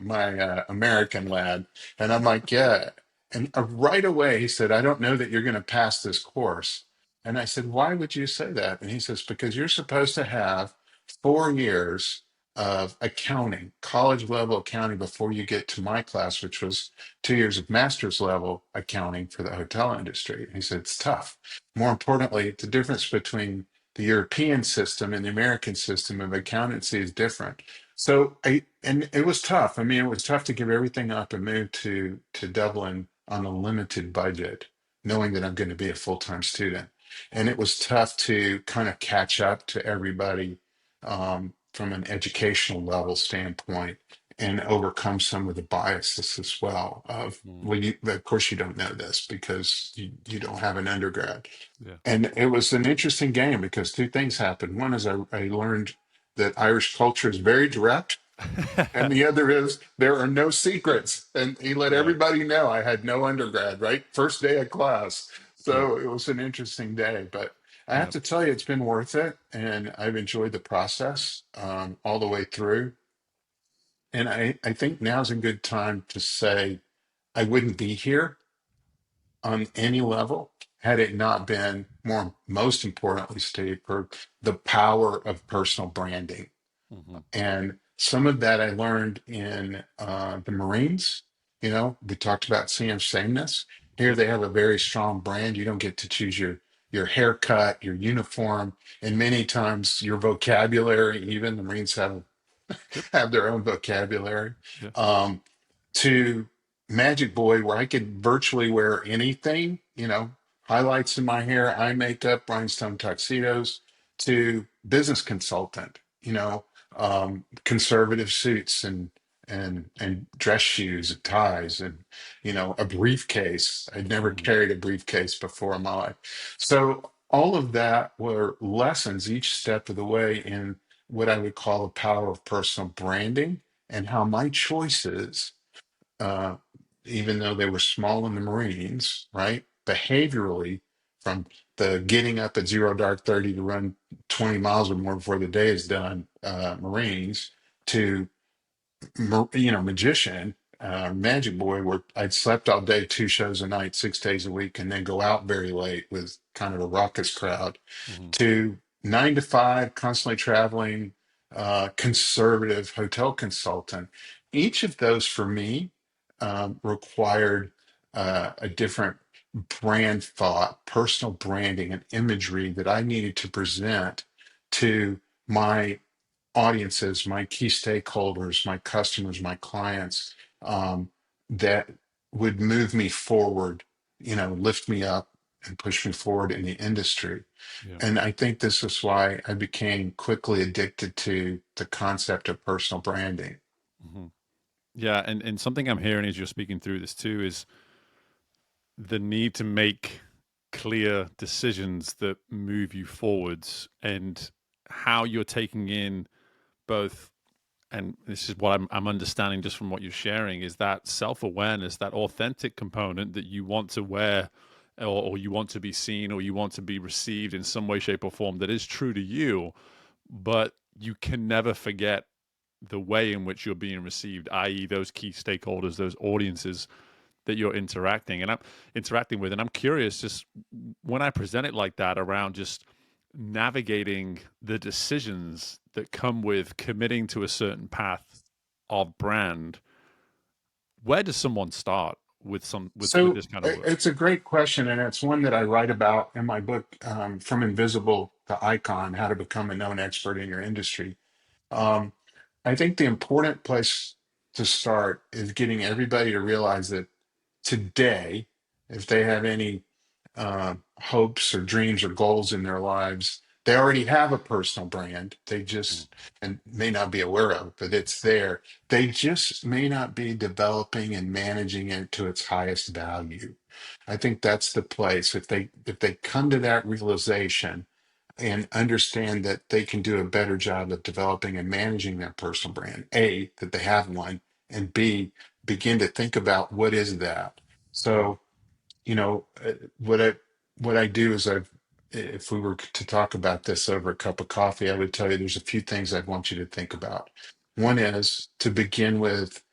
American lad." And I'm like, "Yeah." And right away he said, "I don't know that you're going to pass this course." And I said, "Why would you say that?" And he says, "Because you're supposed to have 4 years of accounting, college level accounting, before you get to my class, which was 2 years of master's level accounting for the hotel industry." He said, "It's tough. More importantly, the difference between the European system and the American system of accountancy is different." And it was tough. I mean, it was tough to give everything up and move to Dublin on a limited budget, knowing that I'm going to be a full-time student. And it was tough to kind of catch up to everybody, from an educational level standpoint, and overcome some of the biases as well of, Mm. well, of course you don't know this because you don't have an undergrad. Yeah. And it was an interesting game because two things happened. One is I learned that Irish culture is very direct, and the other is there are no secrets. And he let Right. everybody know I had no undergrad, right? First day of class. Yep. So it was an interesting day. But I have Yep. to tell you, it's been worth it. And I've enjoyed the process, all the way through. And I think now's a good time to say I wouldn't be here on any level had it not been, most importantly, Steve, for the power of personal branding. Mm-hmm. And some of that I learned in the Marines. We talked about seeing sameness. Here Yep. they have a very strong brand. You don't get to choose your haircut, your uniform, and many times your vocabulary. Even the Marines have Yep. have their own vocabulary. Yeah. Um, to Magic Boy, where I could virtually wear anything, highlights in my hair, eye makeup, rhinestone tuxedos, to business consultant, conservative suits and dress shoes and ties and a briefcase. I'd never Mm-hmm. carried a briefcase before in my life. So all of that were lessons each step of the way in what I would call the power of personal branding, and how my choices, uh, even though they were small in the Marines, right, behaviorally, from the getting up at zero dark 30 to run 20 miles or more before the day is done, Marines, to magician, magic boy, where I'd slept all day, 2 shows a night, 6 days a week, and then go out very late with kind of a raucous crowd, Hmm. to 9 to 5, constantly traveling, conservative hotel consultant. Each of those for me required a different brand thought, personal branding, and imagery that I needed to present to my audiences, my key stakeholders, my customers, my clients, that would move me forward, lift me up and push me forward in the industry. Yeah. And I think this is why I became quickly addicted to the concept of personal branding. Hmm. Yeah, and something I'm hearing as you're speaking through this too is the need to make clear decisions that move you forwards, and how you're taking in both, and this is what I'm understanding just from what you're sharing, is that self-awareness, that authentic component that you want to wear, or you want to be seen, or you want to be received in some way, shape, or form that is true to you, but you can never forget the way in which you're being received, i.e., those key stakeholders, those audiences that you're interacting with. And I'm curious, just when I present it like that around just navigating the decisions that come with committing to a certain path of brand, where does someone start with with So this kind of work? it's a great question, and it's one that I write about in my book, From Invisible to Icon: How to Become a Known Expert in Your Industry. Um, I think the important place to start is getting everybody to realize that today, if they have any hopes or dreams or goals in their lives, they already have a personal brand. They Mm. just, and may not be aware of, but it's there. They just may not be developing and managing it to its highest value. I think that's the place. If they come to that realization and understand that they can do a better job of developing and managing their personal brand, A, that they have one, and B, begin to think about what is that. Mm. So, what I do is, if we were to talk about this over a cup of coffee, I would tell you there's a few things I'd want you to think about. One is to begin with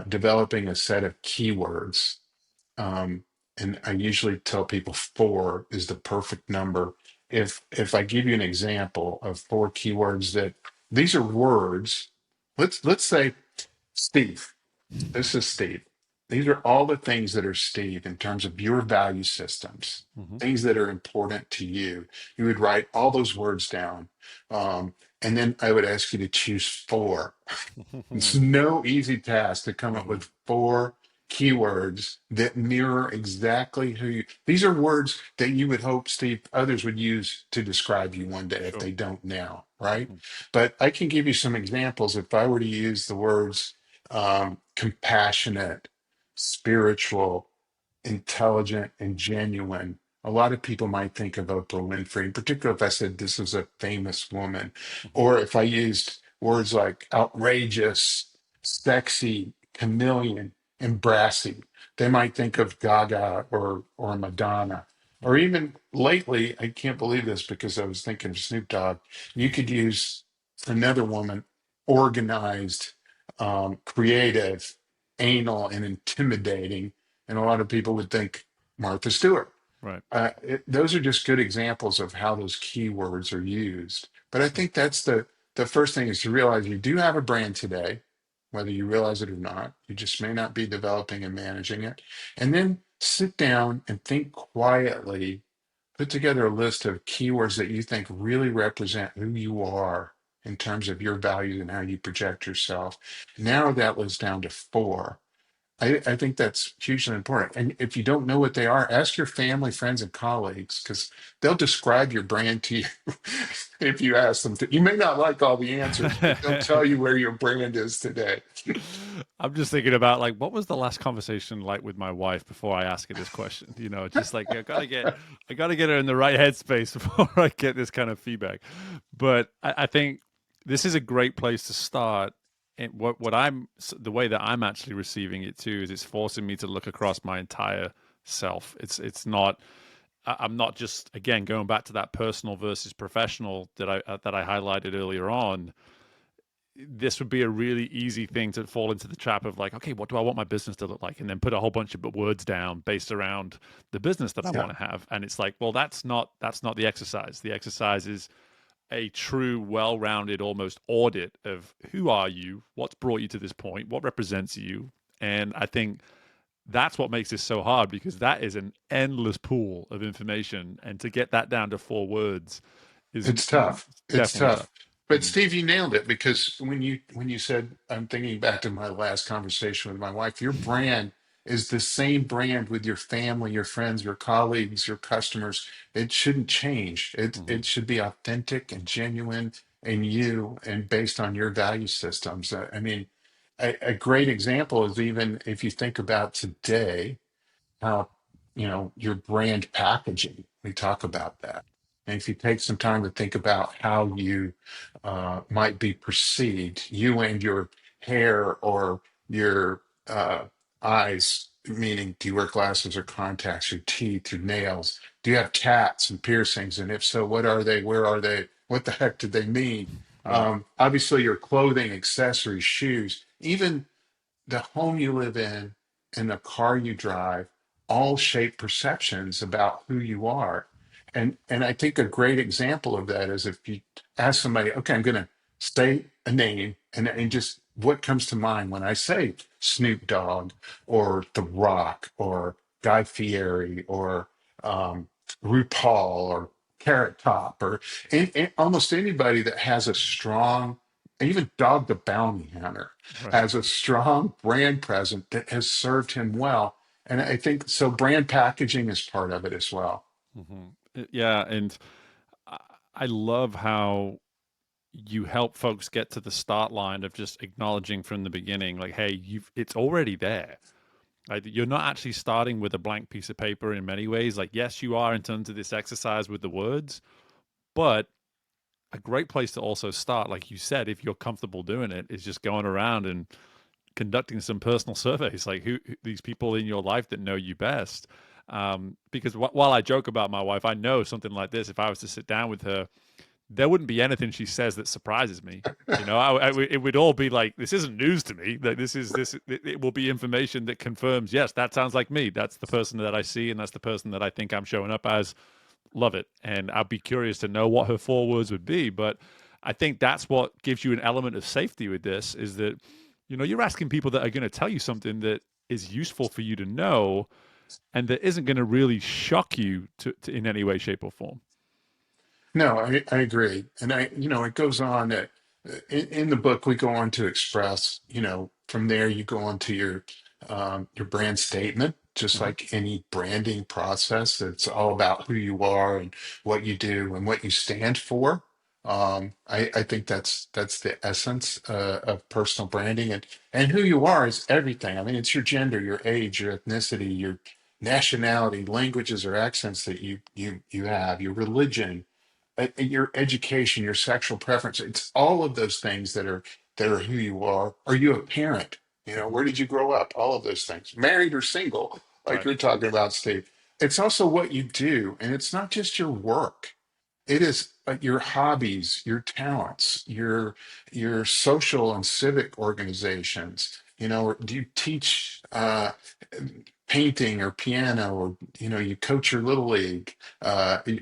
developing a set of keywords, um, and I usually tell people four is the perfect number. If I give you an example of four keywords, that these are words, let's say Steve. This is Steve. These are all the things that are Steve in terms of your value systems, Hmm. things that are important to you. You would write all those words down. And then I would ask you to choose four. It's no easy task to come up Hmm. with four keywords that mirror exactly who you. These are words that you would hope, Steve, others would use to describe you one day if Sure. they don't now, right? Hmm. But I can give you some examples. If I were to use the words compassionate, spiritual, intelligent, and genuine, a lot of people might think of Oprah Winfrey, in particular if I said this was a famous woman, Hmm. or if I used words like outrageous, sexy, chameleon, and brassy. They might think of Gaga or Madonna. Or Hmm. even lately, I can't believe this because I was thinking of Snoop Dogg. You could use another woman, organized, creative, anal, and intimidating. And a lot of people would think Martha Stewart. Right. Those are just good examples of how those keywords are used. But I think that's the first thing, is to realize you do have a brand today, whether you realize it or not. You just may not be developing and managing it. And then sit down and think quietly, put together a list of keywords that you think really represent who you are in terms of your values and how you project yourself. Narrow that list down to four. I think that's hugely important. And if you don't know what they are, ask your family, friends, and colleagues, because they'll describe your brand to you if you ask them to. You may not like all the answers, but they'll tell you where your brand is today. I'm just thinking about, like, what was the last conversation like with my wife before I ask her this question? Just like I gotta get her in the right headspace before I get this kind of feedback. But I think this is a great place to start. And what the way that I'm actually receiving it too is it's forcing me to look across my entire self. It's not. I'm not just, again, going back to that personal versus professional that I highlighted earlier on. this would be a really easy thing to fall into the trap of like, okay, what do I want my business to look like? And then put a whole bunch of words down based around the business that I Yeah, want to have. And it's like, well, that's not the exercise. The exercise is a true, well-rounded, almost audit of who are you, what's brought you to this point, what represents you. And I think that's what makes this so hard, because that is an endless pool of information, and to get that down to 4 words is it's tough. It's definitely tough. tough. But Mm-hmm. Steve, you nailed it, because when you said, I'm thinking back to my last conversation with my wife, your brand is the same brand with your family, your friends, your colleagues, your customers. It shouldn't change. It Mm-hmm. it should be authentic and genuine and you and based on your value systems. I mean, a great example is, even if you think about today, how your brand packaging, we talk about that, and if you take some time to think about how you might be perceived, you and your hair or your eyes, meaning do you wear glasses or contacts, your teeth, your nails, do you have tats and piercings, and if so, what are they, where are they, what the heck did they mean? Right. Obviously your clothing, accessories, shoes, even the home you live in and the car you drive all shape perceptions about who you are. And I think a great example of that is if you ask somebody, okay, I'm gonna say a name, and just what comes to mind when I say Snoop Dogg or The Rock or Guy Fieri or um, RuPaul or Carrot Top or almost anybody that has a strong, even Dog the Bounty Hunter Right. has a strong brand presence that has served him well. And I think so, brand packaging is part of it as well. Yeah, and I I love how you help folks get to the start line of just acknowledging from the beginning, like, hey, it's already there. Like, you're not actually starting with a blank piece of paper in many ways. Like, yes, you are in terms of this exercise with the words, but a great place to also start, like you said, if you're comfortable doing it, is just going around and conducting some personal surveys, like who these people in your life that know you best. Because while I joke about my wife, I know something like this, if I was to sit down with her, there wouldn't be anything she says that surprises me. You know, it would all be like, this isn't news to me. That it will be information that confirms, yes, that sounds like me. That's the person that I see, and that's the person that I think I'm showing up as. Love it. And I'd be curious to know what her 4 words would be. But I think that's what gives you an element of safety with this, is that, you're asking people that are going to tell you something that is useful for you to know, and that isn't going to really shock you to in any way, shape, or form. No, I agree. And it goes on that in the book, we go on to express, from there you go on to your brand statement, just Mm-hmm. like any branding process. It's all about who you are and what you do and what you stand for. I think that's the essence of personal branding, and who you are is everything. I mean, it's your gender, your age, your ethnicity, your nationality, languages or accents that you have, your religion, your education, your sexual preference. It's all of those things that are who you are. Are you a parent? Mm-hmm. Where did you grow up? All of those things. Married or single, like Right. you're talking about, Steve. It's also what you do, and it's not just your work. It is your hobbies, your talents, your social and civic organizations. Do you teach painting or piano, or you coach your little league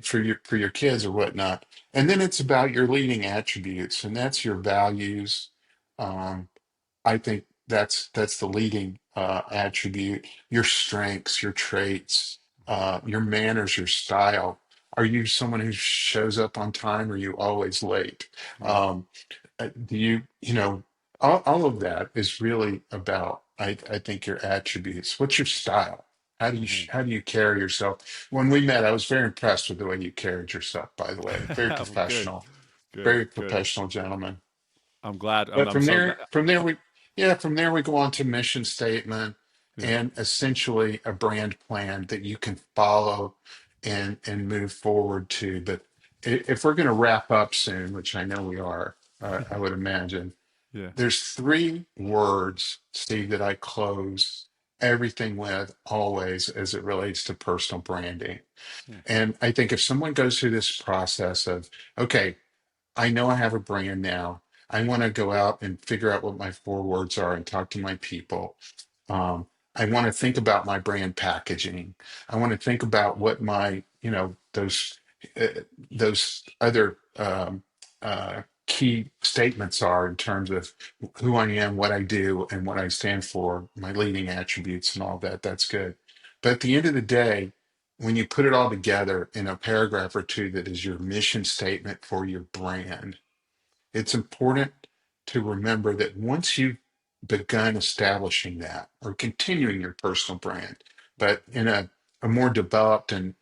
for your kids or whatnot? And then it's about your leading attributes, and that's your values. Um, I think that's the leading attribute. Your strengths, your traits, your manners, your style. Are you someone who shows up on time, or are you always late? Right. Um, do all of that is really about, I think, your attributes. What's your style? How do you Mm-hmm. how do you carry yourself? When we met, I was very impressed with the way you carried yourself. By the way, very Well, good, professional, good, very good. professional gentleman. I'm glad. I'm, But I'm from so glad. there, from there we, yeah, from there we go on to mission statement Yeah. and essentially a brand plan that you can follow and move forward to. But if we're going to wrap up soon, which I know we are, I would imagine, Yeah. there's 3 words, Steve, that I close everything with always as it relates to personal branding. Yeah. And I think if someone goes through this process of, okay, I know I have a brand now. I want to go out and figure out what my four words are and talk to my people. Um, I want to think about my brand packaging. I want to think about what my, those other key statements are in terms of who I am, what I do, and what I stand for, my leading attributes and all that. That's good. But at the end of the day, when you put it all together in a paragraph or two that is your mission statement for your brand, it's important to remember that once you've begun establishing that or continuing your personal brand, but in a more developed and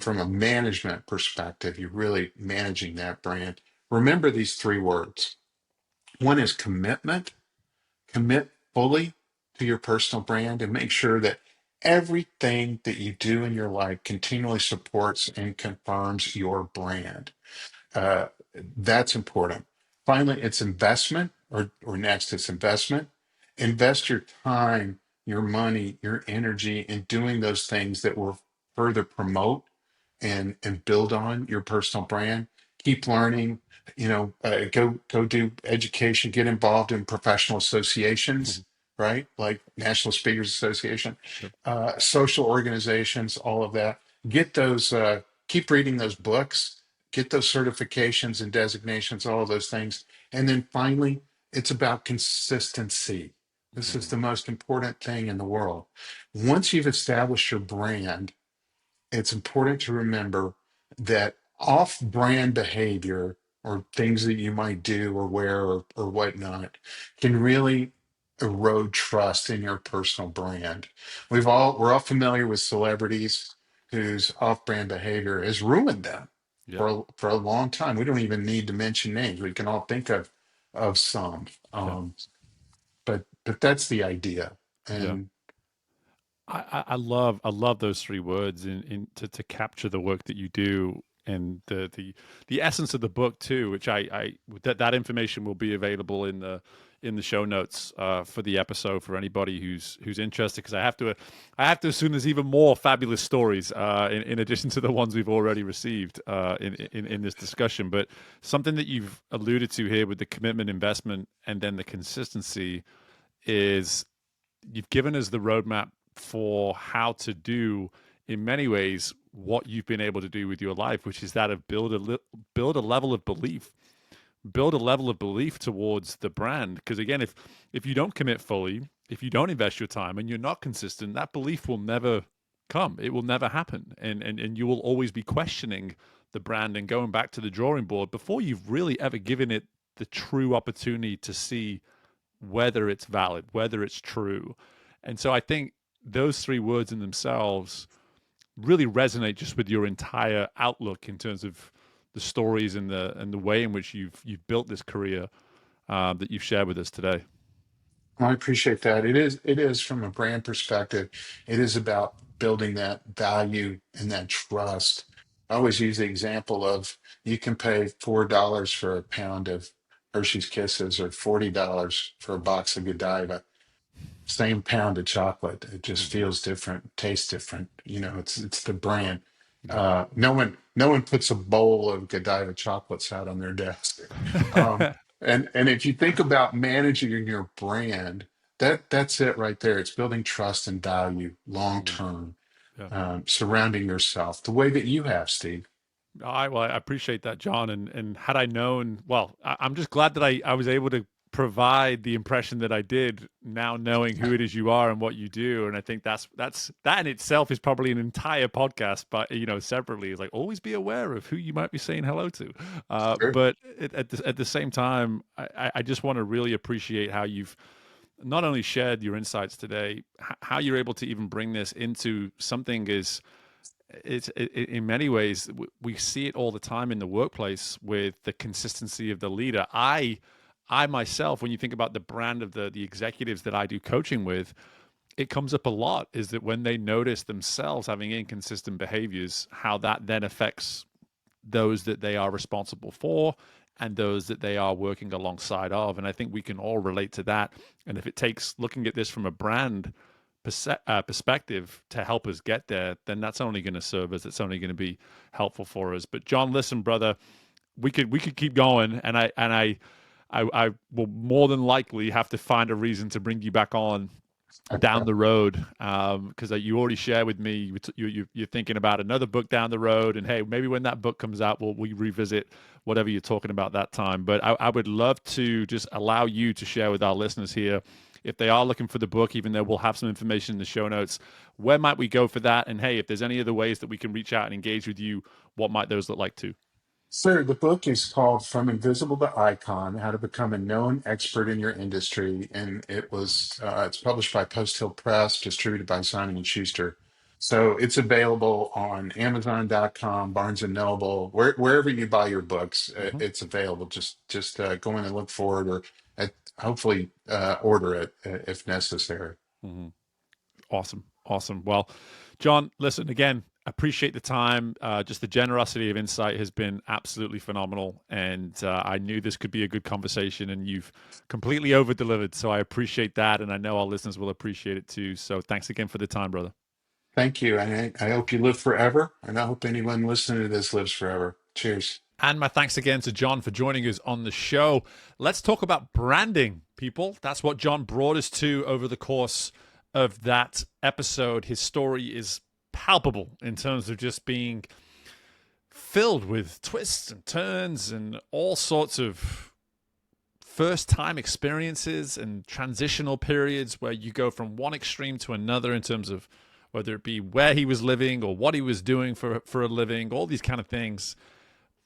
from a management perspective, you're really managing that brand. Remember these three words. One is commitment. Commit fully to your personal brand and make sure that everything that you do in your life continually supports and confirms your brand. uh, that's important. Finally, it's investment, or next, it's investment. Invest your time, your money, your energy in doing those things that will further promote and build on your personal brand. Keep learning. Go do education. Get involved in professional associations, right? Like National Speakers Association, Yep. social organizations, all of that. Get those. Keep reading those books, get those certifications and designations, all of those things. And then finally, it's about consistency. This is the most important thing in the world. Once you've established your brand, it's important to remember that off-brand behavior or things that you might do or wear or whatnot can really erode trust in your personal brand. We're all familiar with celebrities whose off-brand behavior has ruined them Yep. for a long time. We don't even need to mention names. We can all think of some. Yep. But that's the idea. Yeah. And I love those three words in to capture the work that you do and the essence of the book too, which I that information will be available in the show notes for the episode for anybody who's interested, because I have to assume there's even more fabulous stories in addition to the ones we've already received in this discussion. But something that you've alluded to here with the commitment, investment, and then the consistency is you've given us the roadmap for how to do, in many ways, what you've been able to do with your life, which is that of build a level of belief, build a level of belief towards the brand. Because again, if you don't commit fully, if you don't invest your time and you're not consistent, that belief will never come. It will never happen, and you will always be questioning the brand and going back to the drawing board before you've really ever given it the true opportunity to see whether it's valid, whether it's true. And so I think those three words in themselves really resonate just with your entire outlook in terms of the stories and the way in which you've built this career that you've shared with us today. I appreciate that. It is from a brand perspective, it is about building that value and that trust. I always use the example of you can pay $4 for a pound of Hershey's Kisses or $40 for a box of Godiva. Same pound of chocolate. It just Mm-hmm. feels different, tastes different. It's the brand. Yep. No one puts a bowl of Godiva chocolates out on their desk. Um, and if you think about managing your brand, that's it right there. It's building trust and value long Mm-hmm. term, Yeah. surrounding yourself the way that you have, Steve. I appreciate that, John. And had I known, well, I'm just glad that I was able to provide the impression that I did, now knowing who it is you are and what you do. And I think that in itself is probably an entire podcast, but separately is like, always be aware of who you might be saying hello to. Sure. But at the same time, I just want to really appreciate how you've not only shared your insights today, how you're able to even bring this into something is in many ways we see it all the time in the workplace with the consistency of the leader. I myself, when you think about the brand of the executives that I do coaching with, it comes up a lot, is that when they notice themselves having inconsistent behaviors, how that then affects those that they are responsible for and those that they are working alongside of. And I think we can all relate to that. And if it takes looking at this from a brand perspective to help us get there, then that's only going to serve us. It's only going to be helpful for us. But John, listen, brother, we could keep going, and I I will more than likely have to find a reason to bring you back on down the road, because you already shared with me you're thinking about another book down the road, and hey, maybe when that book comes out, we revisit whatever you're talking about that time. But I would love to just allow you to share with our listeners here, if they are looking for the book, even though we'll have some information in the show notes, where might we go for that? And hey, if there's any other ways that we can reach out and engage with you, what might those look like too? Sir, the book is called From Invisible to Icon: How to Become a Known Expert in Your Industry, and it's published by Post Hill Press, distributed by Simon and Schuster. So it's available on Amazon.com, Barnes and Noble, wherever you buy your books. Mm-hmm. It's available. Just go in and look for it, or hopefully order it if necessary. Mm-hmm. Awesome. Awesome. Well, John, listen, again, appreciate the time. Just the generosity of insight has been absolutely phenomenal. And I knew this could be a good conversation, and you've completely over delivered. So I appreciate that. And I know our listeners will appreciate it too. So thanks again for the time, brother. Thank you. And I hope you live forever. And I hope anyone listening to this lives forever. Cheers. And my thanks again to John for joining us on the show. Let's talk about branding, people. That's what John brought us to over the course of that episode. His story is palpable in terms of just being filled with twists and turns and all sorts of first-time experiences and transitional periods where you go from one extreme to another in terms of whether it be where he was living or what he was doing for a living, all these kind of things.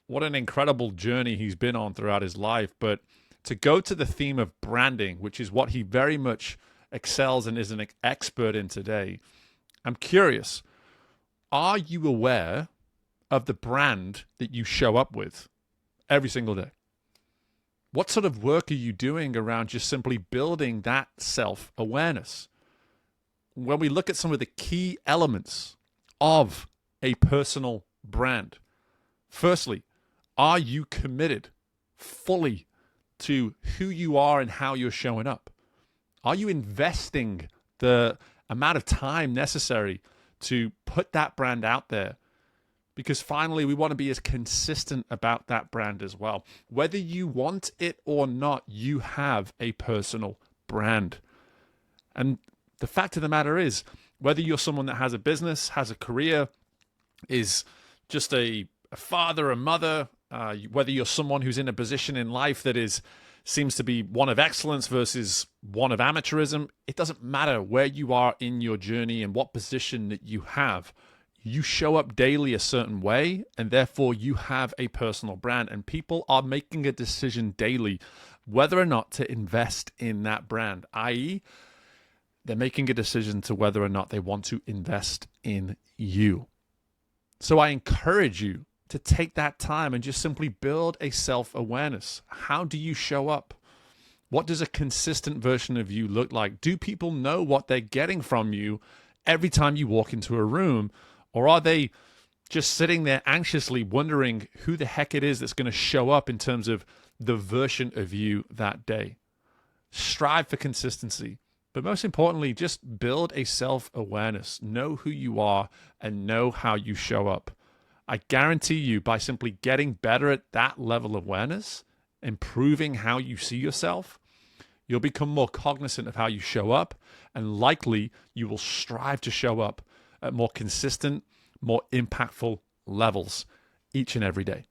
What an incredible journey he's been on throughout his life. But to go to the theme of branding, which is what he very much excels and is an expert in today, I'm curious, are you aware of the brand that you show up with every single day? What sort of work are you doing around just simply building that self-awareness? When we look at some of the key elements of a personal brand, firstly, are you committed fully to who you are and how you're showing up? Are you investing the amount of time necessary to put that brand out there? Because finally, we want to be as consistent about that brand as well. Whether you want it or not, you have a personal brand. And the fact of the matter is, whether you're someone that has a business, has a career, is just a father, a mother, whether you're someone who's in a position in life that seems to be one of excellence versus one of amateurism, it doesn't matter where you are in your journey and what position that you have. You show up daily a certain way, and therefore you have a personal brand, and people are making a decision daily whether or not to invest in that brand, i.e., they're making a decision to whether or not they want to invest in you. So I encourage you to take that time and just simply build a self-awareness. How do you show up? What does a consistent version of you look like? Do people know what they're getting from you every time you walk into a room? Or are they just sitting there anxiously wondering who the heck it is that's going to show up in terms of the version of you that day? Strive for consistency. But most importantly, just build a self-awareness. Know who you are and know how you show up. I guarantee you, by simply getting better at that level of awareness, improving how you see yourself, you'll become more cognizant of how you show up, and likely you will strive to show up at more consistent, more impactful levels each and every day.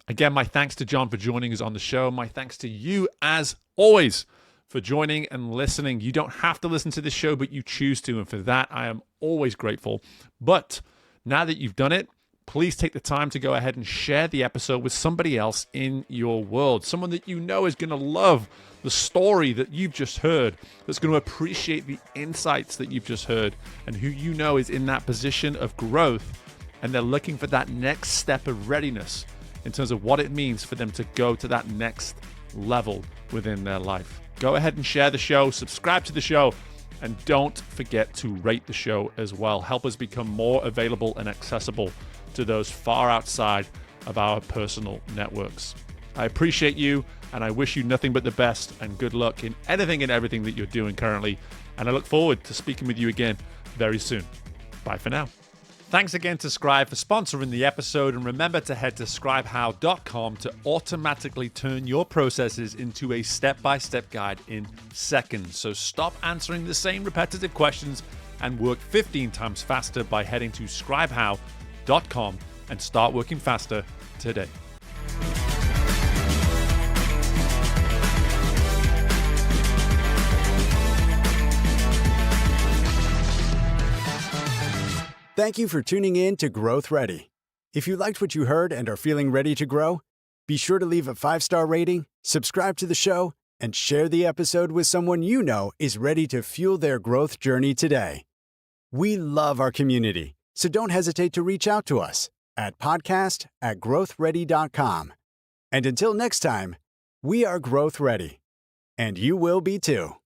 Again, my thanks to John for joining us on the show. My thanks to you, as always, for joining and listening. You don't have to listen to this show, but you choose to, and for that, I am always grateful. But now that you've done it, please take the time to go ahead and share the episode with somebody else in your world, someone that you know is going to love the story that you've just heard, that's going to appreciate the insights that you've just heard, and who you know is in that position of growth, and they're looking for that next step of readiness in terms of what it means for them to go to that next level within their life. Go ahead and share the show, subscribe to the show, and don't forget to rate the show as well. Help us become more available and accessible to those far outside of our personal networks. I appreciate you, and I wish you nothing but the best and good luck in anything and everything that you're doing currently. And I look forward to speaking with you again very soon. Bye for now. Thanks again to Scribe for sponsoring the episode, and remember to head to scribehow.com to automatically turn your processes into a step-by-step guide in seconds. So stop answering the same repetitive questions and work 15 times faster by heading to scribehow.com and start working faster today. Thank you for tuning in to Growth Ready. If you liked what you heard and are feeling ready to grow, be sure to leave a 5-star rating, subscribe to the show, and share the episode with someone you know is ready to fuel their growth journey today. We love our community, so don't hesitate to reach out to us at podcast@growthready.com. And until next time, we are Growth Ready, and you will be too.